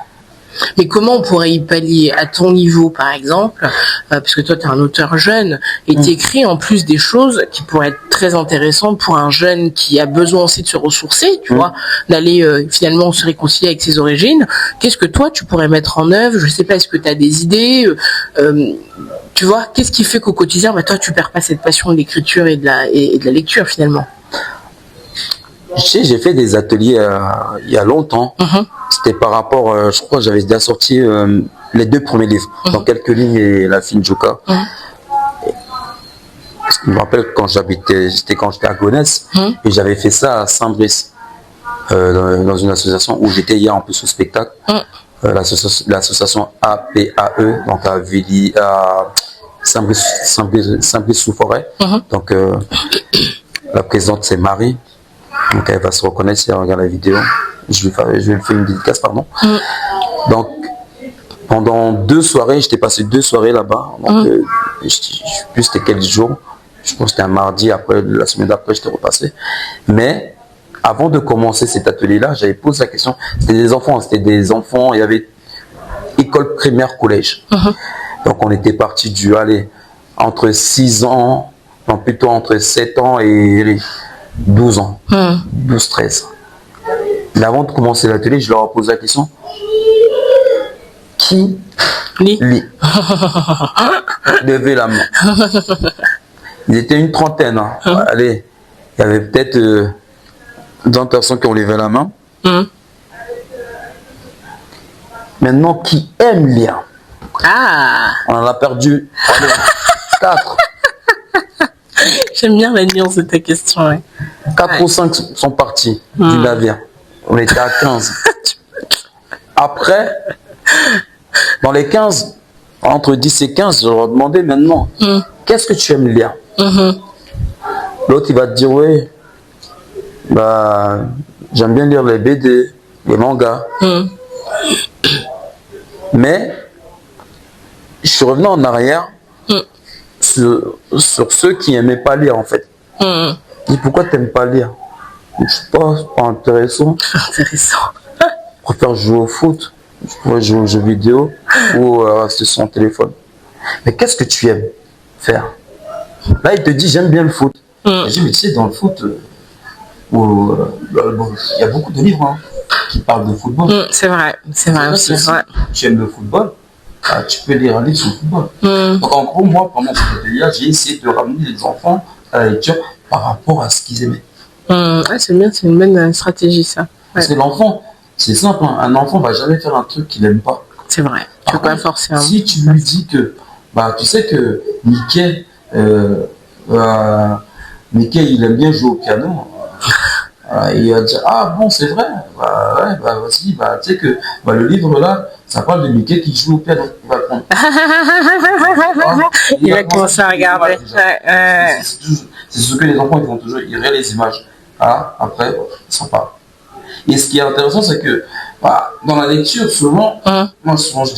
Mais comment on pourrait y pallier à ton niveau, par exemple, parce que toi, tu es un auteur jeune, et tu écris en plus des choses qui pourraient être très intéressantes pour un jeune qui a besoin aussi de se ressourcer, tu vois, d'aller finalement se réconcilier avec ses origines. Qu'est-ce que toi, tu pourrais mettre en œuvre? Je sais pas, est-ce que tu as des idées tu vois, qu'est-ce qui fait qu'au quotidien, toi, tu perds pas cette passion de l'écriture et de la lecture, finalement? Tu sais, j'ai fait des ateliers il y a longtemps. C'était par rapport, je crois que j'avais déjà sorti les 2 premiers livres, Dans quelques lignes et La fine Joka. Je me rappelle quand j'étais à Gonesse, et j'avais fait ça à Saint-Brice, dans une association où j'étais hier en plus au spectacle. L'association APAE, donc à Saint-Brice-sous-Forêt. Donc la présidente c'est Marie. Donc elle va se reconnaître si elle regarde la vidéo. Je vais lui faire une dédicace, pardon. Donc pendant 2 soirées, j'étais passé 2 soirées là-bas. Donc je sais plus c'était quel jour. Je pense que c'était un mardi, après la semaine d'après j'étais repassé. Mais avant de commencer cet atelier-là, j'avais posé la question. C'était des enfants, il y avait école primaire, collège. Donc on était parti entre 6 ans, non plutôt entre 7 ans et 12 ans, 12-13. Mais avant de commencer l'atelier, je leur ai posé la question, qui lit? Levez la main. Ils étaient une trentaine. Allez, il y avait peut-être 20 personnes qui ont levé la main. Maintenant, qui aime lire? On en a perdu 4. J'aime bien la nuance de ta question. 4 ou 5 sont partis du navire. On était à 15. Après, dans les 15, entre 10 et 15, je leur ai demandé maintenant, qu'est-ce que tu aimes lire? L'autre, il va te dire, oui, j'aime bien lire les BD, les mangas. Mais, je suis revenu en arrière sur ceux qui n'aimaient pas lire, en fait. Et pourquoi tu n'aimes pas lire? Je sais pas, c'est pas intéressant. Intéressant. Je préfère jouer au foot, je pourrais jouer aux jeux vidéo ou rester sur son téléphone. Mais qu'est-ce que tu aimes faire? Là, il te dit, j'aime bien le foot. Je dis, mais tu sais, dans le foot, il y a beaucoup de livres qui parlent de football. C'est vrai aussi. Si tu aimes le football, tu peux lire un livre sur le football. Donc en gros, moi, pendant cet atelier, j'ai essayé de ramener les enfants à la lecture par rapport à ce qu'ils aimaient. C'est bien, c'est une bonne stratégie, ça. Parce que l'enfant, c'est simple, un enfant va jamais faire un truc qu'il n'aime pas. C'est vrai, tu peux pas forcer. Si tu lui dis que, tu sais que Mickey, il aime bien jouer au piano, il va dire, ah bon, c'est vrai, vas-y, tu sais que le livre là, ça parle de Mickey qui joue au piano. Il va prendre. Il va commencer à regarder. C'est ce que les enfants ils font toujours, ils regardent les images. Après, sympa. Et ce qui est intéressant, c'est que dans la lecture, souvent, moi souvent je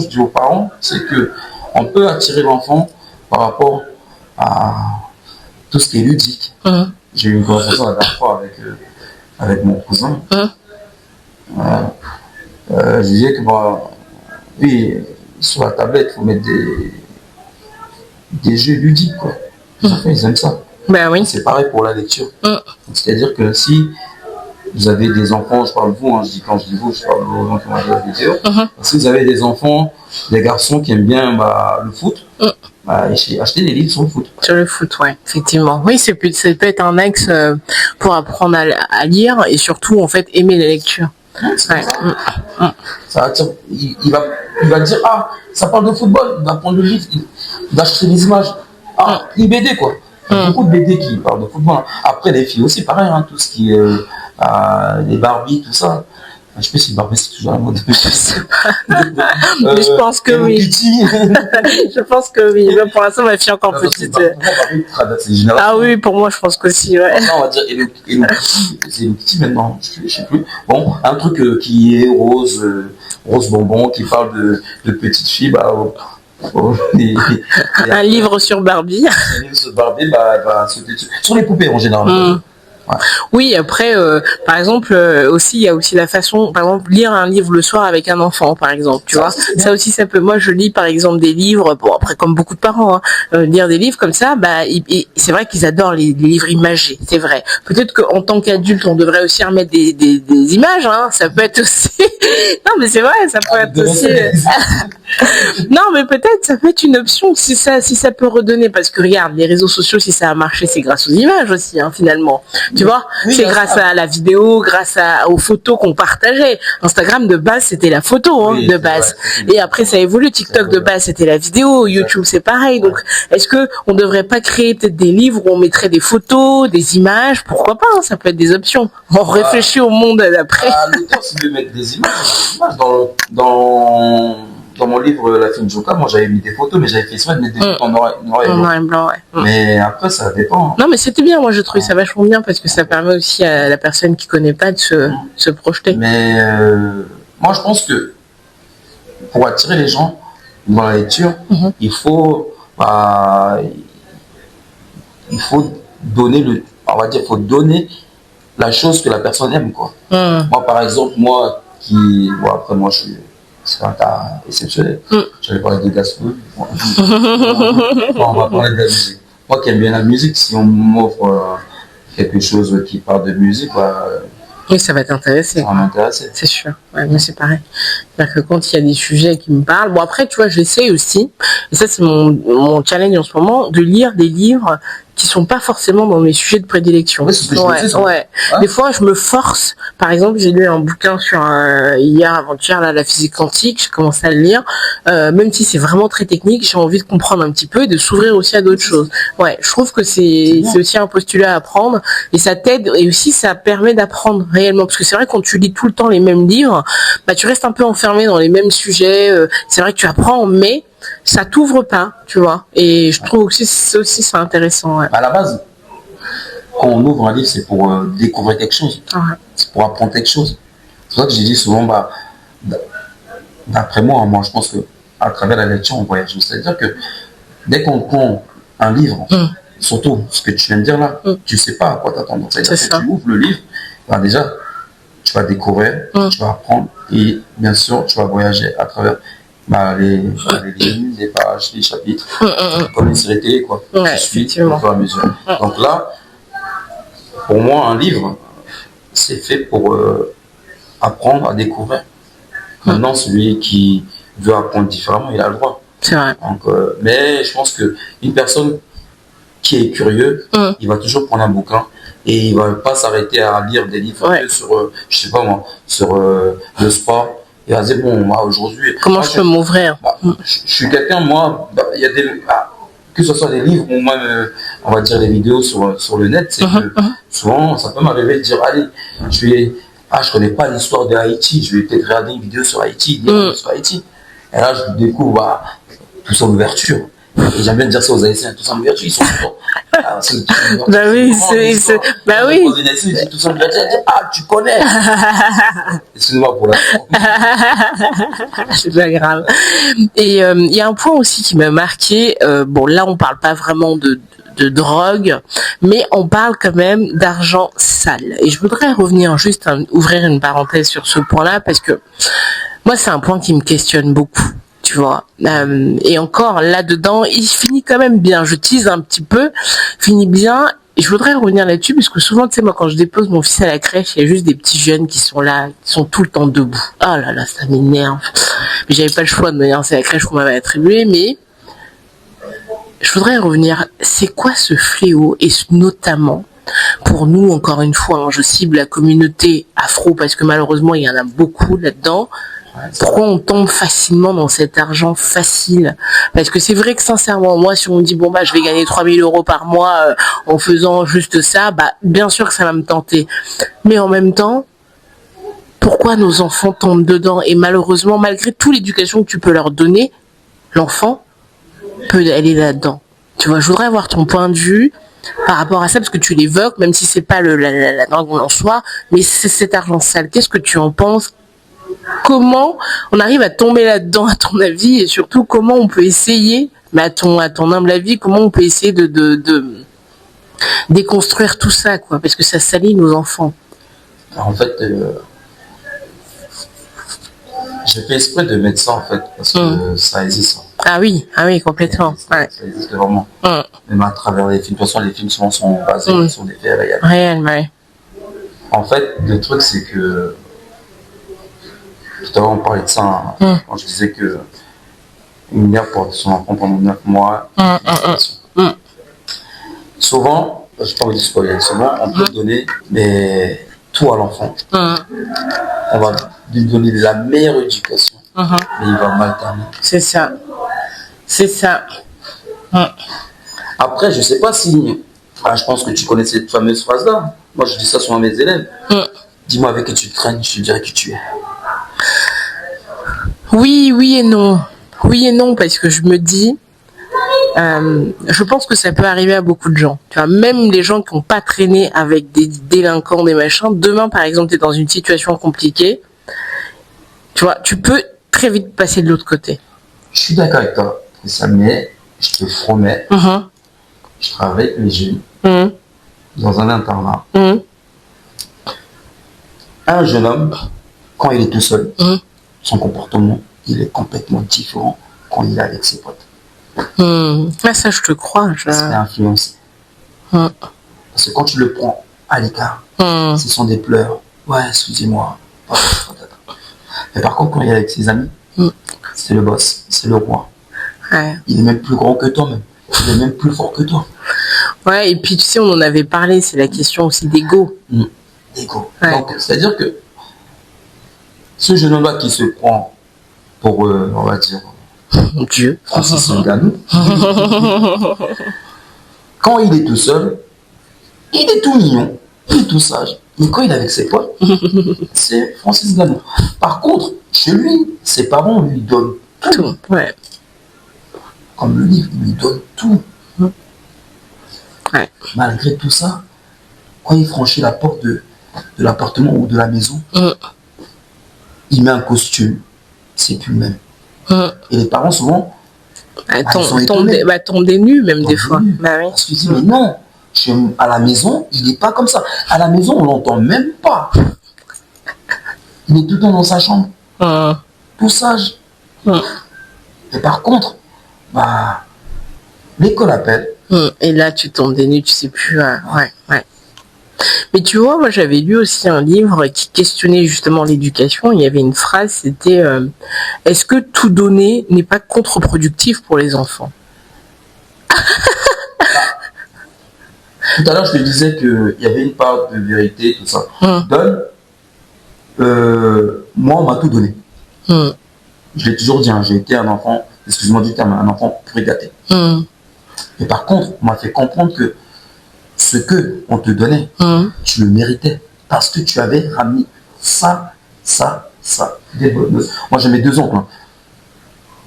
dis aux parents, c'est que on peut attirer l'enfant par rapport à tout ce qui est ludique. J'ai eu une conversation la dernière fois avec mon cousin. Je disais que oui, sur la tablette, il faut mettre des jeux ludiques, quoi. Les enfants, ils aiment ça. Oui. C'est pareil pour la lecture. C'est-à-dire que si vous avez des enfants, je parle de vous, quand je dis vous, je parle aux gens qui ont regardé la vidéo. Si vous avez des enfants, des garçons qui aiment bien le foot, achetez des livres sur le foot. Sur le foot, ouais, effectivement. Oui, ça peut être un axe pour apprendre à lire et surtout, en fait, aimer la lecture. Ouais. Ça attire, il va dire, ah, ça parle de football, il va prendre le livre, il va acheter des images. Ah, une BD, quoi. Il y a beaucoup de BD qui parlent de football. Après, les filles aussi, pareil, hein, tout ce qui est les Barbie, tout ça. Je sais pas si Barbie, c'est toujours la mode. Je sais pas. Mais je pense que oui. Je pense que oui. Mais pour l'instant, ma fille est encore petite. Ah oui, pour moi, je pense qu'aussi, ouais. Non, on va dire Hello Kitty maintenant, je sais plus. Bon, un truc qui est rose, rose bonbon, qui parle de petites filles, bah, un livre sur Barbie. Un livre sur Barbie, bah, sur les poupées en général. Ouais. Oui, après, par exemple, aussi, il y a aussi la façon, par exemple, lire un livre le soir avec un enfant, par exemple, tu vois. Ça aussi, ça peut. Moi, je lis, par exemple, des livres. Bon, après, comme beaucoup de parents, hein, lire des livres comme ça, bah, c'est vrai qu'ils adorent les livres imagés, c'est vrai. Peut-être qu'en tant qu'adulte, on devrait aussi remettre des images, hein. Ça peut être aussi. Non, mais c'est vrai, ça peut être aussi. Non, mais peut-être ça peut être une option si ça peut redonner, parce que regarde, les réseaux sociaux, si ça a marché, c'est grâce aux images aussi, hein, finalement. Tu vois, oui, c'est grâce à la vidéo, grâce aux photos qu'on partageait. Instagram de base c'était la photo, hein, oui, de base. Ouais. Et après ça évolue. TikTok de base c'était la vidéo. YouTube c'est pareil. Donc est-ce que on devrait pas créer peut-être des livres où on mettrait des photos, des images? Pourquoi pas, hein, ça peut être des options. On réfléchit au monde d'après. L'auteur c'est de mettre des images dans mon livre La fille de Joka, moi j'avais mis des photos, mais j'avais fait exprès de mettre des photos en noir et blanc. Ouais. Mais après ça dépend. Non, mais c'était bien, moi je trouve ça vachement bien, parce que ça permet aussi à la personne qui connaît pas de se projeter. Mais moi je pense que pour attirer les gens dans la lecture, il faut donner faut donner la chose que la personne aime, quoi. Moi par exemple, après moi je suis. C'est un cas exceptionnel. J'allais parler de Gaspard. On va parler de la musique. Moi qui aime bien la musique, si on m'offre quelque chose qui parle de musique, oui, ça va t'intéresser. Ça va m'intéresser. C'est sûr. Ouais, mais c'est pareil. C'est-à-dire que quand il y a des sujets qui me parlent, bon après, tu vois, j'essaie aussi, et ça c'est mon challenge en ce moment, de lire des livres qui sont pas forcément dans mes sujets de prédilection. Ouais. Des fois, je me force. Par exemple, j'ai lu un bouquin sur avant-hier, la physique quantique. J'ai commencé à le lire. Même si c'est vraiment très technique, j'ai envie de comprendre un petit peu et de s'ouvrir aussi à d'autres choses. Ouais, je trouve que c'est aussi un postulat à apprendre, et ça t'aide, et aussi ça permet d'apprendre réellement. Parce que c'est vrai, quand tu lis tout le temps les mêmes livres, bah tu restes un peu enfermé dans les mêmes sujets. C'est vrai que tu apprends, mais ça t'ouvre pas, tu vois. Et je trouve aussi c'est intéressant. Ouais. À la base, quand on ouvre un livre, c'est pour découvrir quelque chose. C'est pour apprendre quelque chose. C'est pour ça que j'ai dit souvent, d'après moi, je pense que à travers la lecture, on voyage. C'est-à-dire que dès qu'on prend un livre, surtout ce que tu viens de dire là, tu sais pas à quoi t'attendre. C'est-à-dire que tu ouvres le livre, déjà, tu vas découvrir, tu vas apprendre, et bien sûr, tu vas voyager à travers les lignes, les pages, les chapitres, comme une série télé, quoi. Ouais, tu suis au fur et à mesure. Donc là, pour moi, un livre, c'est fait pour apprendre à découvrir. Maintenant, celui qui veut apprendre différemment, il a le droit. C'est vrai. Donc, mais je pense qu'une personne qui est curieux, il va toujours prendre un bouquin, et il va pas s'arrêter à lire des livres sur, je sais pas moi, sur le sport. Il va dire, aujourd'hui... Comment je peux m'ouvrir? Je suis quelqu'un, il y a que ce soit des livres ou même, on va dire, des vidéos sur le net, c'est que souvent, ça peut m'arriver de dire, allez, je connais pas l'histoire de Haïti, je vais peut-être regarder une vidéo sur Haïti, sur Haïti. Et là, je découvre tout ça en ouverture. Et j'aime bien dire ça aux Haïtiens, tout ça en ouverture, ils sont contents. Bah oui, bah oui. Tout ça en ouverture, tu connais. Excuse-moi pour la. C'est pas grave. Et il y a un point aussi qui m'a marqué. Bon, là, on parle pas vraiment de drogue, mais on parle quand même d'argent sale. Et je voudrais revenir ouvrir une parenthèse sur ce point-là, parce que moi, c'est un point qui me questionne beaucoup. Tu vois, et encore là-dedans, il finit quand même bien. Je tease un petit peu, finit bien. Et je voudrais revenir là-dessus, parce que souvent, tu sais, moi, quand je dépose mon fils à la crèche, il y a juste des petits jeunes qui sont là, qui sont tout le temps debout. Oh là là, ça m'énerve. Mais j'avais pas le choix de me dire, c'est la crèche qu'on m'avait attribuée, mais je voudrais revenir. C'est quoi ce fléau, et notamment pour nous, encore une fois, hein, je cible la communauté afro parce que malheureusement, il y en a beaucoup là-dedans. Pourquoi on tombe facilement dans cet argent facile? Parce que c'est vrai que sincèrement, moi, si on me dit, bon, bah, je vais gagner 3 000 € par mois en faisant juste ça, bah, bien sûr que ça va me tenter. Mais en même temps, pourquoi nos enfants tombent dedans? Et malheureusement, malgré toute l'éducation que tu peux leur donner, l'enfant peut aller là-dedans. Tu vois, je voudrais avoir ton point de vue par rapport à ça, parce que tu l'évoques, même si c'est pas la drogue en soi, mais c'est cet argent sale. Qu'est-ce que tu en penses? Comment on arrive à tomber là-dedans, à ton avis, et surtout comment on peut essayer, mais à ton humble avis, comment on peut essayer de déconstruire tout ça, quoi, parce que ça salit nos enfants. Alors, en fait, j'ai fait exprès de mettre ça en fait, parce que ça existe. Ah oui, complètement. Ça existe vraiment. Même à travers les films. De toute façon, les films souvent sont basés sur des faits réels. Réel, ouais. En fait, le truc, c'est que tout à l'heure, on parlait de ça, hein, quand je disais que une mère porte son enfant pendant 9 mois. Souvent, je ne pas vous dire spoiler, souvent, on peut donner tout à l'enfant. On va lui donner la meilleure éducation, mais il va mal terminer. C'est ça. C'est ça. Après, je ne sais pas si... je pense que tu connais cette fameuse phrase-là. Moi, je dis ça souvent à mes élèves. Dis-moi avec qui tu te traînes, je te dirai qui tu es. Oui et non. Oui et non, parce que je me dis, je pense que ça peut arriver à beaucoup de gens. Tu vois, même les gens qui n'ont pas traîné avec des délinquants, des machins, demain, par exemple, tu es dans une situation compliquée, tu vois, tu peux très vite passer de l'autre côté. Je suis d'accord avec toi, ça, mais je te promets, je travaille avec les jeunes dans un internat. Un jeune homme, quand il est tout seul, son comportement, il est complètement différent quand il est avec ses potes. Ça, je te crois. C'est influencé. Parce que quand tu le prends à l'écart, ce sont des pleurs. Ouais, excusez-moi. Mais par contre, quand il est avec ses amis, c'est le boss, c'est le roi. Il est même plus grand que toi, même. Il est même plus fort que toi. Ouais, et puis tu sais, on en avait parlé, c'est la question aussi d'ego. D'ego. Donc, c'est-à-dire que ce jeune homme-là qui se prend pour, on va dire, Dieu, Francis Ngannou, quand il est tout seul, il est tout mignon, il est tout sage. Mais quand il est avec ses potes, c'est Francis Ngannou. Par contre, chez lui, ses parents lui donnent tout. Comme le livre, il lui donne tout. Malgré tout ça, quand il franchit la porte de l'appartement ou de la maison, il met un costume, c'est plus le même. Et les parents souvent tombent des nues même des fois. Parce qu'ils disent mais non, à la maison, il n'est pas comme ça. À la maison, on l'entend même pas. Il est tout le temps dans sa chambre, tout sage. Et par contre, l'école appelle. Et là, tu tombes des nues, tu sais plus. Mais tu vois, moi, j'avais lu aussi un livre qui questionnait justement l'éducation. Il y avait une phrase, c'était est-ce que tout donner n'est pas contre-productif pour les enfants? Tout à l'heure, je te disais qu'il y avait une part de vérité, tout ça. Donne. Moi, on m'a tout donné. Je l'ai toujours dit, j'ai été un enfant, excuse-moi du terme, un enfant purée gâté. Et par contre, on m'a fait comprendre que ce que on te donnait, tu le méritais. Parce que tu avais ramené ça, des bonnes notes. Moi, j'ai mes 2 oncles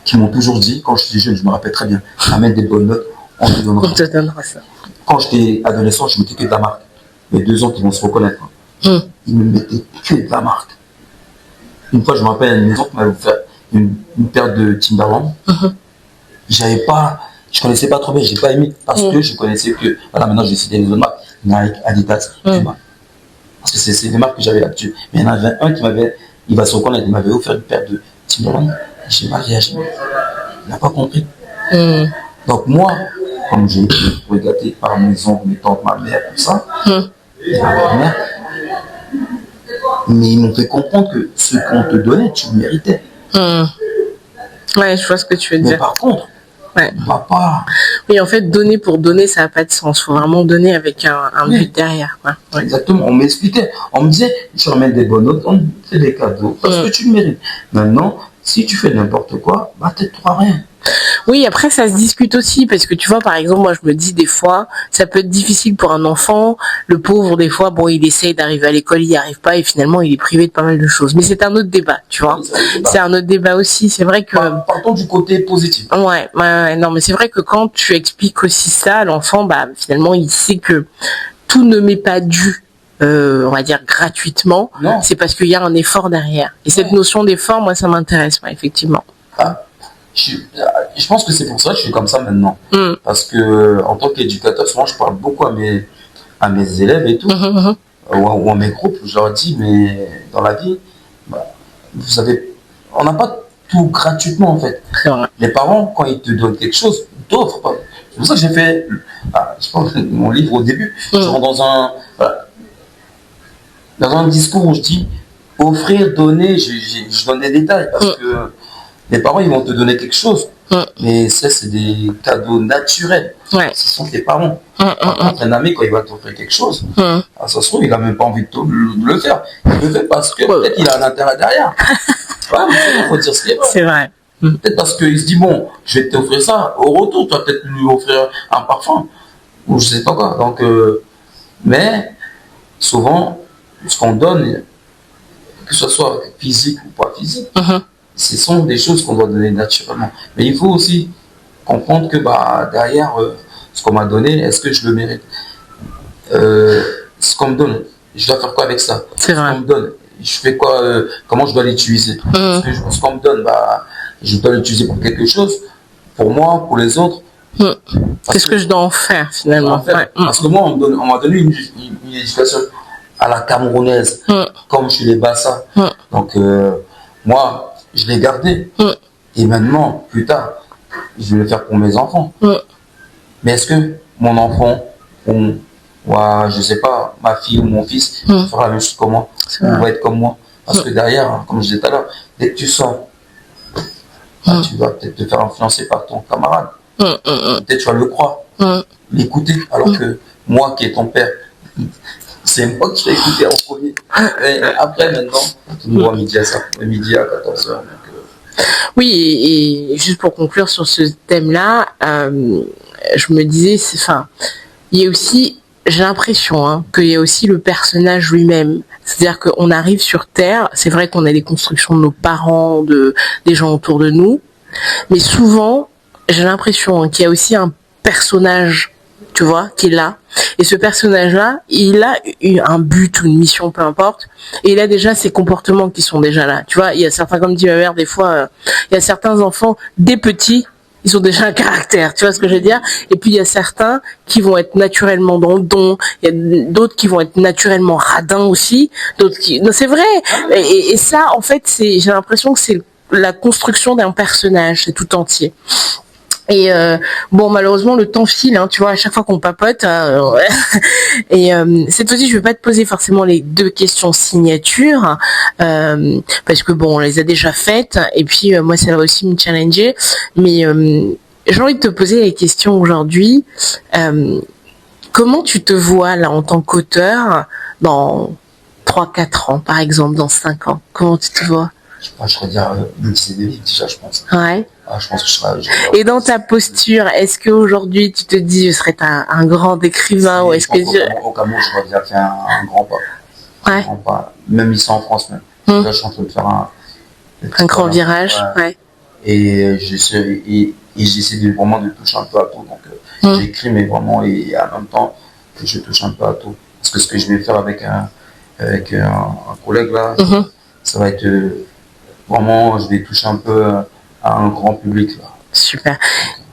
qui m'ont toujours dit, quand j'étais jeune, je me rappelle très bien, ramène des bonnes notes, on te donnera ça. Quand j'étais adolescent, je mettais que de la marque. Mes 2 oncles qui vont se reconnaître. Ils me mettaient que de la marque. Une fois, je me rappelle, une maison qui m'avait fait une paire de Timberland. Je connaissais pas trop bien, j'ai pas aimé parce que je connaissais que, voilà, maintenant j'ai cité les autres marques, Nike, Adidas, Puma. Parce que c'est des marques que j'avais là-dessus. Mais il y en avait un il va se reconnaître, il m'avait offert une paire de Timberland, j'ai mal réagi. Il n'a pas compris. Donc moi, comme j'ai été regardé par mes oncles, mes tantes, ma mère, tout ça, et ma mère, mais ils m'ont fait comprendre que ce qu'on te donnait, tu le méritais. Ouais, je vois ce que tu veux dire. Mais par contre, Ouais. Va pas. Oui, en fait, donner pour donner, ça n'a pas de sens. Faut vraiment donner avec un but derrière. Ouais. Exactement. On m'expliquait. On me disait, tu ramènes des bonnes notes, on te fait des cadeaux parce que tu le mérites. Maintenant, si tu fais n'importe quoi, bah t'aideras rien. Oui, après, ça se discute aussi, parce que tu vois, par exemple, moi, je me dis des fois, ça peut être difficile pour un enfant. Le pauvre, des fois, bon, il essaye d'arriver à l'école, il n'y arrive pas, et finalement, il est privé de pas mal de choses. Mais c'est un autre débat, tu vois. C'est un autre débat aussi. C'est vrai que... Partons du côté positif. Ouais, non, mais c'est vrai que quand tu expliques aussi ça à l'enfant, bah, finalement, il sait que tout ne m'est pas dû. On va dire gratuitement, c'est parce qu'il y a un effort derrière. Et cette notion d'effort, moi, ça m'intéresse, effectivement. Je pense que c'est pour ça que je suis comme ça maintenant. Parce que en tant qu'éducateur, souvent je parle beaucoup à mes élèves et tout, ou à mes groupes, je leur dis, mais dans la vie, vous savez, on n'a pas tout gratuitement en fait. Les parents, quand ils te donnent quelque chose, t'offrent pas. C'est pour ça que j'ai fait, je pense, mon livre au début, je rentre dans un discours où je dis offrir, donner, je donne des détails parce que les parents ils vont te donner quelque chose, mais ça c'est des cadeaux naturels. Ce sont tes parents. Par contre, un ami quand il va t'offrir quelque chose, ça se trouve il a même pas envie de le faire. Il le fait parce que peut-être il a un intérêt derrière. Il faut dire ce qui est vrai. C'est vrai. Peut-être parce qu'il se dit bon, je vais t'offrir ça. Au retour, tu vas peut-être lui offrir un parfum ou je sais pas quoi. Donc, mais souvent ce qu'on donne, que ce soit physique ou pas physique, ce sont des choses qu'on doit donner naturellement. Mais il faut aussi comprendre que derrière ce qu'on m'a donné, est-ce que je le mérite? Ce qu'on me donne, je dois faire quoi avec ça? C'est vrai. Ce qu'on me donne, je fais quoi? Comment je dois l'utiliser? Ce qu'on me donne, je dois l'utiliser pour quelque chose, pour moi, pour les autres. Qu'est-ce que je dois en faire finalement? Parce que moi, on m'a donné une éducation à la camerounaise, comme chez les Bassa. Donc, moi, je l'ai gardé. Et maintenant, plus tard, je vais le faire pour mes enfants. Mais est-ce que mon enfant, ou je sais pas, ma fille ou mon fils, fera la même chose que moi, ou va être comme moi? Parce que derrière, comme je disais tout à l'heure, dès que tu sors, tu vas peut-être te faire influencer par ton camarade. Peut-être tu vas le croire, l'écouter, alors que moi qui est ton père, c'est moi qui l'ai écouté en premier. Et après, maintenant, tu me vois midi à 14h. Oui, et juste pour conclure sur ce thème-là, je me disais, il y a aussi, j'ai l'impression qu'il y a aussi le personnage lui-même. C'est-à-dire qu'on arrive sur Terre, c'est vrai qu'on a les constructions de nos parents, des gens autour de nous, mais souvent, j'ai l'impression qu'il y a aussi un personnage, tu vois, qui est là. Et ce personnage-là, il a un but ou une mission, peu importe. Et il a déjà ses comportements qui sont déjà là. Tu vois, il y a certains, comme dit ma mère, des fois, il y a certains enfants, des petits, ils ont déjà un caractère, tu vois ce que je veux dire? Et puis il y a certains qui vont être naturellement dans le don, il y a d'autres qui vont être naturellement radins aussi, d'autres qui... Non, c'est vrai. Et ça, en fait, j'ai l'impression que c'est la construction d'un personnage, c'est tout entier. Et bon, malheureusement le temps file, tu vois, à chaque fois qu'on papote. Et cette fois-ci, je vais pas te poser forcément les 2 questions signature, parce que bon, on les a déjà faites. Et puis moi, ça va aussi me challenger. Mais j'ai envie de te poser les questions aujourd'hui. Comment tu te vois là en tant qu'auteur dans 3-4 ans, par exemple, dans 5 ans? Comment tu te vois? Je serais dire c'est des livres déjà, je pense. Ouais. Je pense que je serais... Et dans ta posture, est-ce qu'aujourd'hui tu te dis je serais un grand écrivain ou est-ce que au Cameroun, je crois déjà fait un grand pas. Ouais. Un grand pas. Même ici en France même. Là, je suis en train de faire un grand virage. Ouais. Et j'essaie vraiment de toucher un peu à tout. Donc j'écris mais vraiment et en même temps je touche un peu à tout. Parce que ce que je vais faire avec un collègue là, ça va être vraiment, je vais toucher un peu à un grand public là. Super.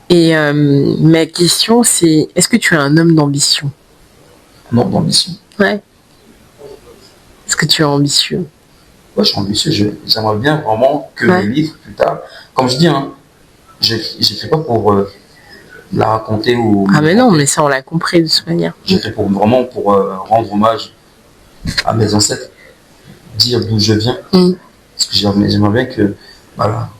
Et ma question c'est, est-ce que tu es un homme d'ambition? Un homme d'ambition? Ouais. Est-ce que tu es ambitieux? Ouais, je suis ambitieux. J'aimerais bien vraiment que mes livres plus tard, comme je dis, j'écris pas pour la raconter ou... Ah mais non, mais ça on l'a compris de toute manière. J'écris vraiment pour rendre hommage à mes ancêtres, dire d'où je viens. Parce que j'aimerais bien que, voilà,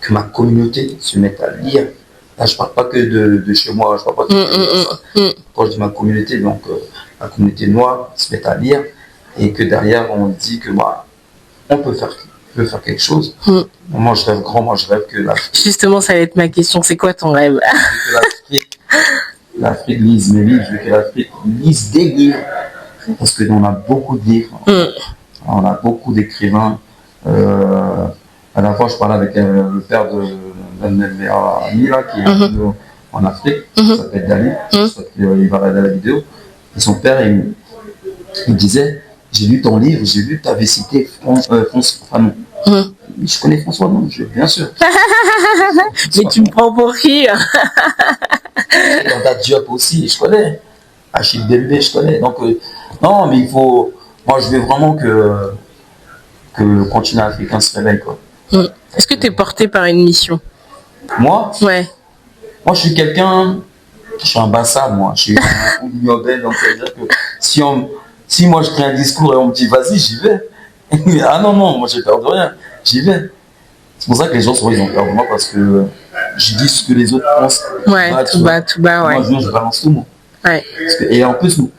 que ma communauté se mette à lire. Là, je parle pas que de chez moi, je parle pas que de ça. Quand je dis ma communauté, donc la communauté noire se mette à lire et que derrière on dit que moi, on peut faire quelque chose. Moi, je rêve grand, moi, je rêve que l'Afrique. Justement, ça va être ma question. C'est quoi ton rêve? L'Afrique lise mes livres, je veux que l'Afrique lise des livres. Parce que on a beaucoup de livres. On a beaucoup d'écrivains. À la fois, je parlais avec le père d'un de mes meilleurs amis là, qui est en Afrique, qui s'appelle Dali, il va regarder la vidéo. Et son père, il disait, j'ai lu ton livre, j'ai vu que tu avais cité François Fanon. Je connais François Fanon, bien sûr. Mais tu me prends pour qui? Dans Diop aussi, je connais. Achille Delbé, je connais. Donc, non, mais il faut. Moi, je veux vraiment que le continent africain se réveille, quoi. Est-ce que tu es porté par une mission? Moi? Ouais. Moi, je suis quelqu'un. Je suis un bassa, moi. Je suis un ignobel, donc ça veut dire que si moi je crée un discours et on me dit vas-y, j'y vais. Ah non, moi j'ai peur de rien, j'y vais. C'est pour ça que les gens, souvent, ils ont peur de moi parce que je dis ce que les autres pensent. Ouais, tout bas, ouais. Moi, je balance tout, moi. Ouais. Et en plus, donc,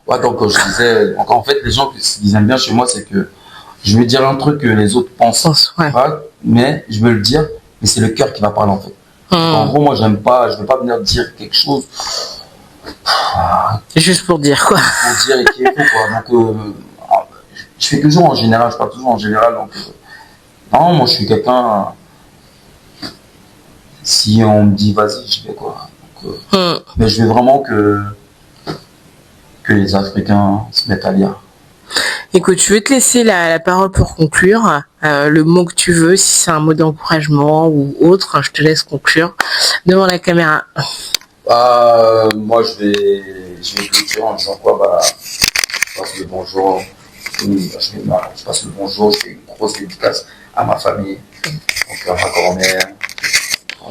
je disais, en fait, les gens qui aiment bien chez moi, c'est que je vais dire un truc que les autres pensent pas, mais je veux le dire, mais c'est le cœur qui va parler, en fait. En gros, moi, je veux pas venir dire quelque chose. Juste pour dire, quoi. Pour dire et qui est faux, quoi. Donc, je fais toujours en général, je parle toujours en général, donc, non, moi, je suis quelqu'un, si on me dit vas-y, j'y vais, quoi. Donc, mais je veux vraiment que les Africains se mettent à lire. Écoute, je vais te laisser la parole pour conclure. Le mot que tu veux, si c'est un mot d'encouragement ou autre, je te laisse conclure devant la caméra. Moi, je vais clôturer en disant quoi, je passe le bonjour. Je passe le bonjour, je fais une grosse dédicace à ma famille, donc à ma grand-mère,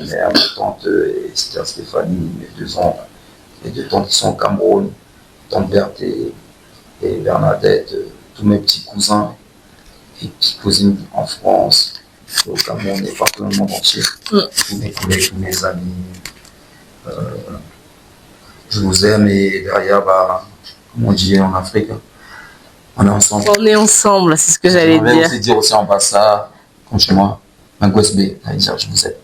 ma tante Esther Stéphanie, mes 2 ans, mes 2 tantes qui sont au Cameroun, tante Berthe et Bernadette, tous mes petits cousins et petites cousines en France, au Cameroun et partout dans le monde entier, tous mes collègues, tous mes amis. Je vous aime et derrière, comme on dit en Afrique, on est ensemble. On est ensemble, c'est ce que j'allais dire. On va aussi dire aussi en Bassa, comme chez moi, un gosse B, dire je vous aime.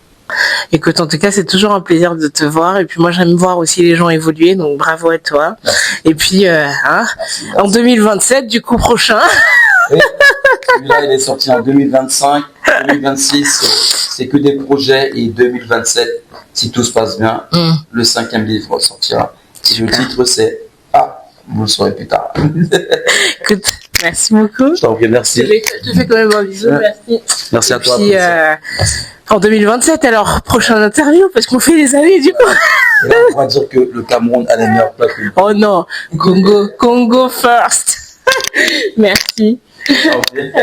Écoute, en tout cas, c'est toujours un plaisir de te voir. Et puis moi, j'aime voir aussi les gens évoluer. Donc, bravo à toi. Merci. Et puis, merci. En 2027, du coup, prochain. Oui, celui-là, il est sorti en 2025. 2026, c'est que des projets. Et 2027, si tout se passe bien, le 5e livre sortira. Si le titre, c'est vous le saurez plus tard. Écoute, merci beaucoup. Je t'en prie, merci. Je te fais quand même un bisou, merci. Merci à toi. Puis, en 2027, alors, prochaine interview, parce qu'on fait les années, du coup. Et là, on va dire que le Cameroun a les meilleurs plats que... Oh non, Congo first. Merci. Okay.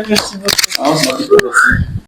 Merci beaucoup.